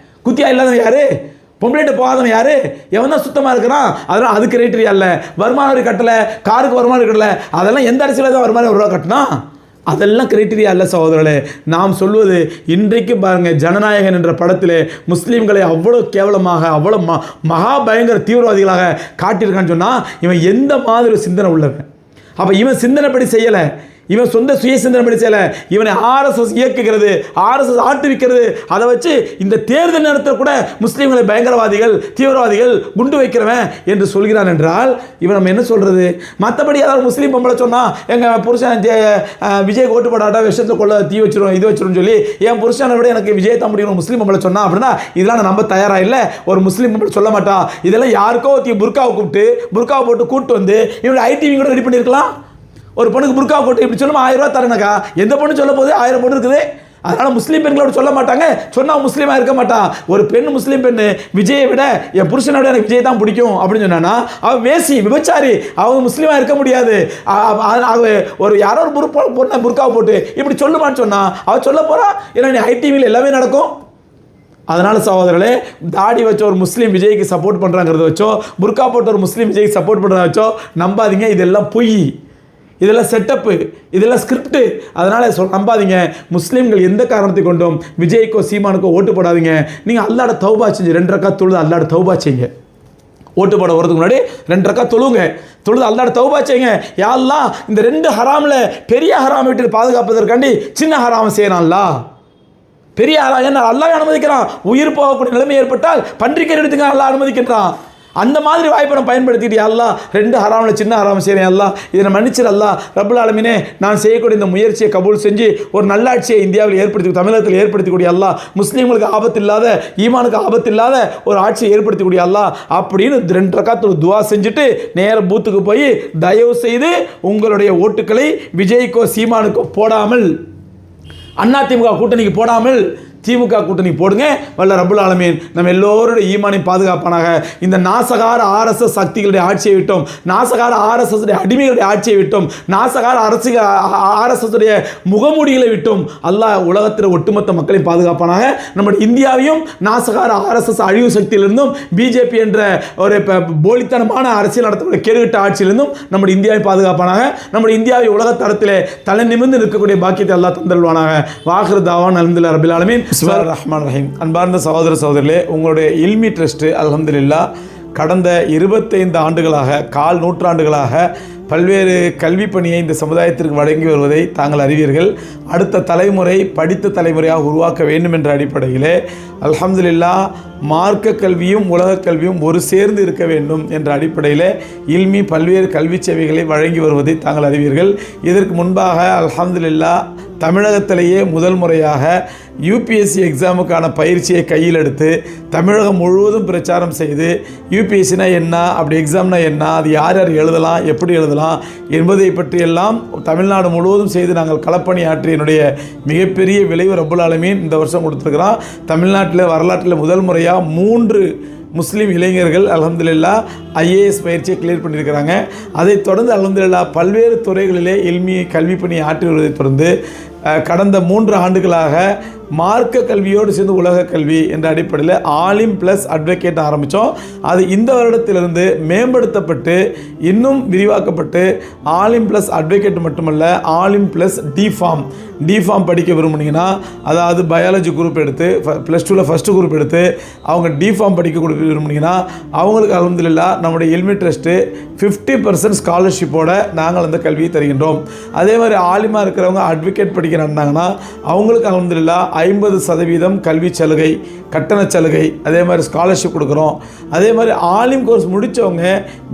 கூத்தியா இல்லாதவன் யாரு? பொம்பளைட்டு போகாதவன் யாரு? எவன் தான் சுத்தமாக இருக்கிறான்? அதெல்லாம் அது கிரைட்டீரியா இல்லை. வருமான வரி கட்டலை, காருக்கு வருமான வரி கட்டலை, அதெல்லாம் எந்த அரசியலில் தான் வருமான வரி கட்டினா? அதெல்லாம் கிரைட்டீரியா இல்லை சகோதரர்களே. நாம் சொல்வது இன்றைக்கு பாருங்கள், ஜனநாயகன் என்ற படத்தில் முஸ்லீம்களை அவ்வளோ கேவலமாக, அவ்வளோ மகா பயங்கர தீவிரவாதிகளாக காட்டியிருக்கான்னு சொன்னால் இவன் எந்த மாதிரி சிந்தனை உள்ளவன்? அப்போ இவன் சிந்தனைப்படி செய்யலை, இவன் சொந்த சுய சிந்தனைப்படி செய்யலை, இவனை ஆர்எஸ்எஸ் இயக்குகிறது, ஆர்எஸ்எஸ் ஆட்டுவிக்கிறது. அதை வச்சு இந்த தேர்தல் நேரத்தில் கூட முஸ்லீம்களை பயங்கரவாதிகள், தீவிரவாதிகள், குண்டு வைக்கிறவன் என்று சொல்கிறான் என்றால் இவன் நம்ம என்ன சொல்கிறது? மற்றபடி ஏதாவது முஸ்லீம் பொம்பளை சொன்னால் எங்கள் புருஷன் விஜய் ஓட்டு போடாட்டா விஷயத்தில் கொள்ள தீ வச்சிரும் இது வச்சிரும் சொல்லி என் புருஷனை விட எனக்கு விஜய் தான் முடியும் முஸ்லீம் பொம்பளை சொன்னா அப்படின்னா இதெல்லாம் நான் நம்ப தயாராக இல்லை. ஒரு முஸ்லீம் பொம்பளை சொல்ல மாட்டா. இதெல்லாம் யாருக்கோ புர்காவை போட்டு கூப்பிட்டு வந்து இவங்க ஐடிவி கூட ரெடி பண்ணியிருக்கலாம். ஒரு பொண்ணுக்கு புர்கா போட்டு இப்படி சொல்லுமா 1000 ரூபா தரேனக்கா, எந்த பொண்ணு சொல்ல போது 1000 பொண்ணு இருக்குது. அதனால் முஸ்லீம் பெண்களோட சொல்ல மாட்டாங்க, சொன்னால் முஸ்லீமாக இருக்க மாட்டான். ஒரு பெண் முஸ்லீம் பெண்ணு விஜயை விட என் புருஷனை விட எனக்கு விஜய் தான் பிடிக்கும் அப்படின்னு சொன்னான்னா அவன் வேசி விபச்சாரி, அவங்க முஸ்லீமாக இருக்க முடியாது. ஒரு யாரோ ஒரு பொண்ணை புர்காவை போட்டு இப்படி சொல்லுமான்னு சொன்னால் அவள் சொல்ல போகிறா. ஏன்னா நீ ஐடிவியில் எல்லாமே நடக்கும். அதனால் சகோதரர்களே, தாடி வச்ச ஒரு முஸ்லீம் விஜய்க்கு சப்போர்ட் பண்ணுறாங்கிறத வச்சோ, புர்கா போட்ட ஒரு முஸ்லீம் விஜய்க்கு சப்போர்ட் பண்ணுறத வச்சோ நம்பாதீங்க. இதெல்லாம் பொய், இதெல்லாம் செட்டப்பு, இதெல்லாம் ஸ்கிரிப்டு. அதனால் நம்பாதீங்க. முஸ்லீம்கள் எந்த காரணத்தை கொண்டும் விஜய்க்கோ சீமானுக்கோ ஓட்டு போடாதீங்க. நீங்கள் அல்லாட தௌபா செஞ்சு 2 ரக்காத் தொழுது அல்லாட தௌபா செய்யுங்க. ஓட்டு போட வரதுக்கு முன்னாடி 2 ரக்காத் தொழுது அல்லாட தௌபா செய்யுங்க. யா அல்லாஹ், இந்த 2 ஹராமில் பெரிய ஹராம் விட்டு பாதுகாப்பதற்காண்டி சின்ன ஹராமை செய்யறான்ல. பெரிய ஹராம் என்ன அல்லாஹ் அனுமதிக்கிறான். உயிர் போகக்கூடிய நிலைமை ஏற்பட்டால் பன்றிக்கறி எடுத்துக்க அல்லாஹ் அனுமதிக்கின்றான். அந்த மாதிரி வாய்ப்பை நம்ம பயன்படுத்திட்டு அல்லாஹ் 2 ஹராமில் சின்ன ஹராம் செய்கிறேன் அல்லாஹ், இதை மன்னிச்சிரு அல்லாஹ் ரப்புல் ஆலமீனே, நான் செய்யக்கூடிய இந்த முயற்சியை கபூல் செஞ்சு ஒரு நல்லாட்சியை இந்தியாவில் தமிழகத்தில் ஏற்படுத்தக்கூடிய அல்லாஹ், முஸ்லீம்களுக்கு ஆபத்து இல்லாத, ஈமானுக்கு ஆபத்து இல்லாத ஒரு ஆட்சியை ஏற்படுத்தக்கூடிய அல்லாஹ் அப்படின்னு 2 ரக்காத் துவா செஞ்சுட்டு நேர பூத்துக்கு போய் தயவு செய்து உங்களுடைய ஓட்டுக்களை விஜய்க்கோ சீமானுக்கோ போடாமல், அதிமுக கூட்டணிக்கு போடாமல் திமுக கூட்டணி போடுங்க. வல்ல ரப்புல் ஆலமீன் நம்ம எல்லோருடைய ஈமானை பாதுகாப்பானாக. இந்த நாசகார ஆர்எஸ்எஸ் சக்திகளுடைய ஆட்சியை விட்டோம், நாசகார ஆர்எஸ்எஸ் அடிமைகளுடைய ஆட்சியை விட்டோம், நாசகார ஆர்எஸ்எஸ் முகமூடிகளை விட்டோம் அல்லாஹ் உலகத்தில் ஒட்டுமொத்த மக்களையும் பாதுகாப்பானாக. நம்முடைய இந்தியாவையும் நாசகார ஆர்எஸ்எஸ் அழிவு சக்தியிலிருந்தும், பிஜேபி என்ற ஒரு போலித்தனமான அரசியல் நடத்தக்கூடிய கேடுகட்ட ஆட்சியிலிருந்தும் நம்முடைய இந்தியாவை பாதுகாப்பானாக. நம்முடைய இந்தியாவை உலக தரத்திலே தலை நிமிர்ந்து நிற்கக்கூடிய பாக்கியத்தை அல்லாஹ் தந்தருள்வானாக. வாஹிர் தாவான் அல்ஹம்துலில்லாஹி ரப்பில் ஆலமீன். பிஸ்மில்லாஹிர் ரஹ்மானிர் ரஹீம். அன்பார்ந்த சகோதரர்களே, உங்களுடைய இல்மி ட்ரஸ்ட் அல்ஹம்துலில்லாஹ் கடந்த 25 ஆண்டுகளாக, கால் நூற்றாண்டுகளாக பல்வேறு கல்வி பணியை இந்த சமுதாயத்திற்கு வழங்கி வருவதை தாங்கள் அறிவீர்கள். அடுத்த தலைமுறை படித்த தலைமுறையாக உருவாக்க வேண்டும் என்ற அடிப்படையிலே அல்ஹம்துலில்லாஹ் மார்க்க கல்வியும் உலக கல்வியும் ஒரு சேர்ந்து இருக்க வேண்டும் என்ற அடிப்படையில் இல்மி பல்வேறு கல்வி சேவைகளை வழங்கி வருவதை தாங்கள் அறிவீர்கள். இதற்கு முன்பாக அல்ஹம்துலில்லாஹ் தமிழகத்திலேயே முதல் முறையாக யூபிஎஸ்சி எக்ஸாமுக்கான பயிற்சியை கையில் எடுத்து தமிழகம் முழுவதும் பிரச்சாரம் செய்து யூபிஎஸ்சினா என்ன, அப்படி எக்ஸாம்னா என்ன, அது யார் யார் எழுதலாம், எப்படி எழுதலாம் என்பதை பற்றியெல்லாம் தமிழ்நாடு முழுவதும் செய்து நாங்கள் களப்பணி ஆற்றியனுடைய மிகப்பெரிய விளைவு ரப்புல் ஆலமீன் இந்த வருஷம் கொடுத்துருக்குறோம். தமிழ்நாட்டில் வரலாற்றில் முதல் முறையாக 3 முஸ்லீம் இளைஞர்கள் அல்ஹம்துலில்லாஹ் ஐஏஎஸ் பயிற்சியை கிளியர் பண்ணியிருக்கிறாங்க. அதைத் தொடர்ந்து அல்ஹம்துலில்லாஹ் பல்வேறு துறைகளிலே இல்மி கல்வி பணி ஆற்றி வருவதை தொடர்ந்து கடந்த 3 ஆண்டுகளாக மார்க்க கல்வியோடு சேர்ந்து உலக கல்வி என்ற அடிப்படையில் ஆலிம் ப்ளஸ் அட்வொகேட் ஆரம்பித்தோம். அது இந்த வருடத்திலிருந்து மேம்படுத்தப்பட்டு இன்னும் விரிவாக்கப்பட்டு ஆலிம் ப்ளஸ் அட்வொகேட் மட்டுமல்ல, ஆலிம் ப்ளஸ் டிஃபார்ம் படிக்க விரும்புனீங்கன்னா, அதாவது பயாலஜி குரூப் எடுத்து +2 ஃபஸ்ட்டு குரூப் எடுத்து அவங்க டிஃபார்ம் படிக்க விரும்புனீங்கன்னா அவங்களுக்கு அல்ஹம்துலில்லாஹ் நம்முடைய இல்மி ட்ரஸ்ட்டு 50% ஸ்காலர்ஷிப்போடு நாங்கள் அந்த கல்வியை தருகின்றோம். அதே மாதிரி ஆலிமாக இருக்கிறவங்க அட்வொகேட் படிக்க நடந்தாங்கன்னா அவங்களுக்கு அல்ஹம்துலில்லாஹ் 50% கல்வி சலுகை, கட்டண சலுகை, அதே மாதிரி ஸ்காலர்ஷிப் கொடுக்குறோம். அதே மாதிரி ஆலிம் கோர்ஸ் முடித்தவங்க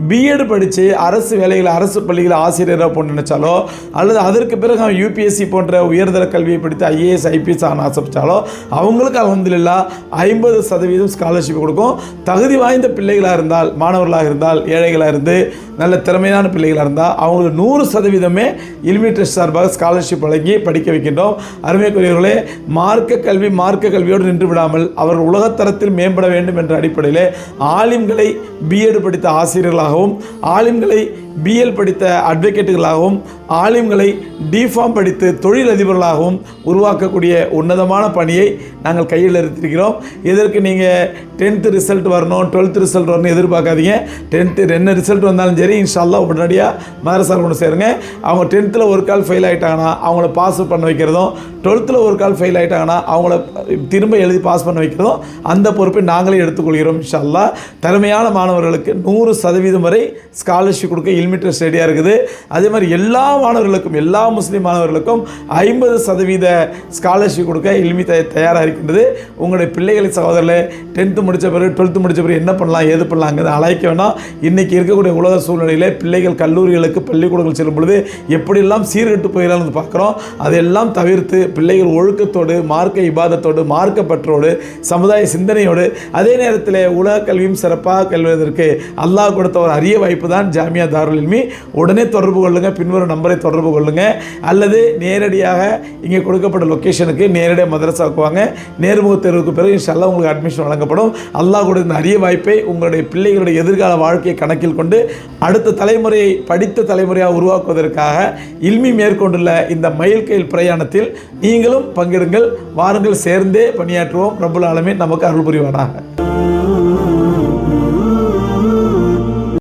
பிஎட் படித்து அரசு வேலைகளை அரசு பள்ளிகளை ஆசிரியராக போக நினைச்சாலோ அல்லது அதற்கு பிறகு அவன் யூபிஎஸ்சி போன்ற உயர்தர கல்வியை படித்து ஐஏஎஸ் ஐபிஎஸ் ஆன ஆசைப்பட்டாலோ அவங்களுக்கு அல்ஹம்துலில்லாஹ் 50% ஸ்காலர்ஷிப் கொடுக்கும். தகுதி வாய்ந்த பிள்ளைகளாக இருந்தால், மாணவர்களாக இருந்தால், ஏழைகளாக இருந்து நல்ல திறமையான பிள்ளைகளாக இருந்தால் அவங்களுக்கு 100% இல்மி ட்ரஸ்ட் சார்பாக ஸ்காலர்ஷிப் வழங்கி படிக்க வைக்கின்றோம். அருமைக்குரியவர்களே, மார்க்க கல்வியோடு நின்று விடாமல் அவர்கள் உலகத்தரத்தில் மேம்பட வேண்டும் என்ற அடிப்படையில் ஆலிம்களை பிஎட் படித்த ஆசிரியர்களாகவும், ஆலிம்களை பிஎல் படித்த அட்வொகேட்டுகளாகவும், ஆலிம்களை டிஃபார்ம் படித்து தொழிலதிபர்களாகவும் உருவாக்கக்கூடிய உன்னதமான பணியை நாங்கள் கையில் எடுத்திருக்கிறோம். இதற்கு நீங்கள் 10th ரிசல்ட் வரணும், 12th ரிசல்ட் வரணும் எதிர்பார்க்காதீங்க. 10th என்ன ரிசல்ட் வந்தாலும் சரி இன்ஷாஅல்லாஹ் உடனடியாக மதரசாவில் கொண்டு சேருங்க. அவங்க 10th ஒரு கால் ஃபெயில் ஆகிட்டாங்கன்னா அவங்கள பாஸ் பண்ண வைக்கிறதும், 12th ஒரு கால் ஃபெயில் ஆகிட்டாங்கன்னா அவங்கள திரும்ப எழுதி பாஸ் பண்ண வைக்கிறதும் அந்த பொறுப்பை நாங்களே எடுத்துக்கொள்கிறோம். இன்ஷாஅல்லாஹ் திறமையான மாணவர்களுக்கு 100% வரை ஸ்காலர்ஷிப் கொடுக்க இல்மி ட்ரஸ்ட் ரெடியாக இருக்குது. அதே மாதிரி எல்லா மாணவர்களுக்கும், எல்லா முஸ்லீம் மாணவர்களுக்கும் 50% ஸ்காலர்ஷிப் கொடுக்க இல்மி தயாராக இருக்கின்றது. உங்களுடைய பிள்ளைகளை சகோதரர்களே 10th முடித்த பிறகு 12th முடித்த பிறகு என்ன பண்ணலாம், ஏது பண்ணலாங்கிறது அழைக்க வேண்டாம். இன்றைக்கி இருக்கக்கூடிய உலக சூழ்நிலையில் பிள்ளைகள் கல்லூரிகளுக்கு பள்ளிக்கூடங்கள் செல்லும் பொழுது எப்படியெல்லாம் சீர்கெட்டு போயிடலாம்னு பார்க்குறோம். அதையெல்லாம் தவிர்த்து பிள்ளைகள் ஒழுக்கத்தோடு, மார்க்க இபாதத்தோடு, மார்க்க பற்றோடு, சமுதாய சிந்தனையோடு, அதே நேரத்தில் உலக கல்வியும் சிறப்பாக கல்வதற்கு அல்லாஹ் கொடுத்த ஒரு அரிய வாய்ப்பு தான் ஜாமியா தாருல் இல்மி. உடனே தொடர்பு கொள்ளுங்கள், பின்வரும் நம்பரை தொடர்பு கொள்ளுங்கள். அல்லது நேரடியாக இங்கே கொடுக்கப்பட்ட லொக்கேஷனுக்கு நேரடியாக மதரசாவுக்கு வாங்க. நேர்முக தேர்வுக்கு பிறகு இன்ஷாஅல்லாஹ் உங்களுக்கு அட்மிஷன் வழங்கப்படும். அல்லாஹ் கொடுத்த இந்த அரிய வாய்ப்பை உங்களுடைய பிள்ளைகளுடைய எதிர்கால வாழ்க்கையை கணக்கில் கொண்டு அடுத்த தலைமுறையை படித்த தலைமுறையாக உருவாக்குவதற்காக இல்மி மேற்கொண்டுள்ள இந்த மைல்கல் பிரயாணத்தில் நீங்களும் பங்கெடுங்கள். வாருங்கள், சேர்ந்தே பணியாற்றுவோம். ரப்புல் ஆலமீன் நமக்கு அருள் புரிவானாக.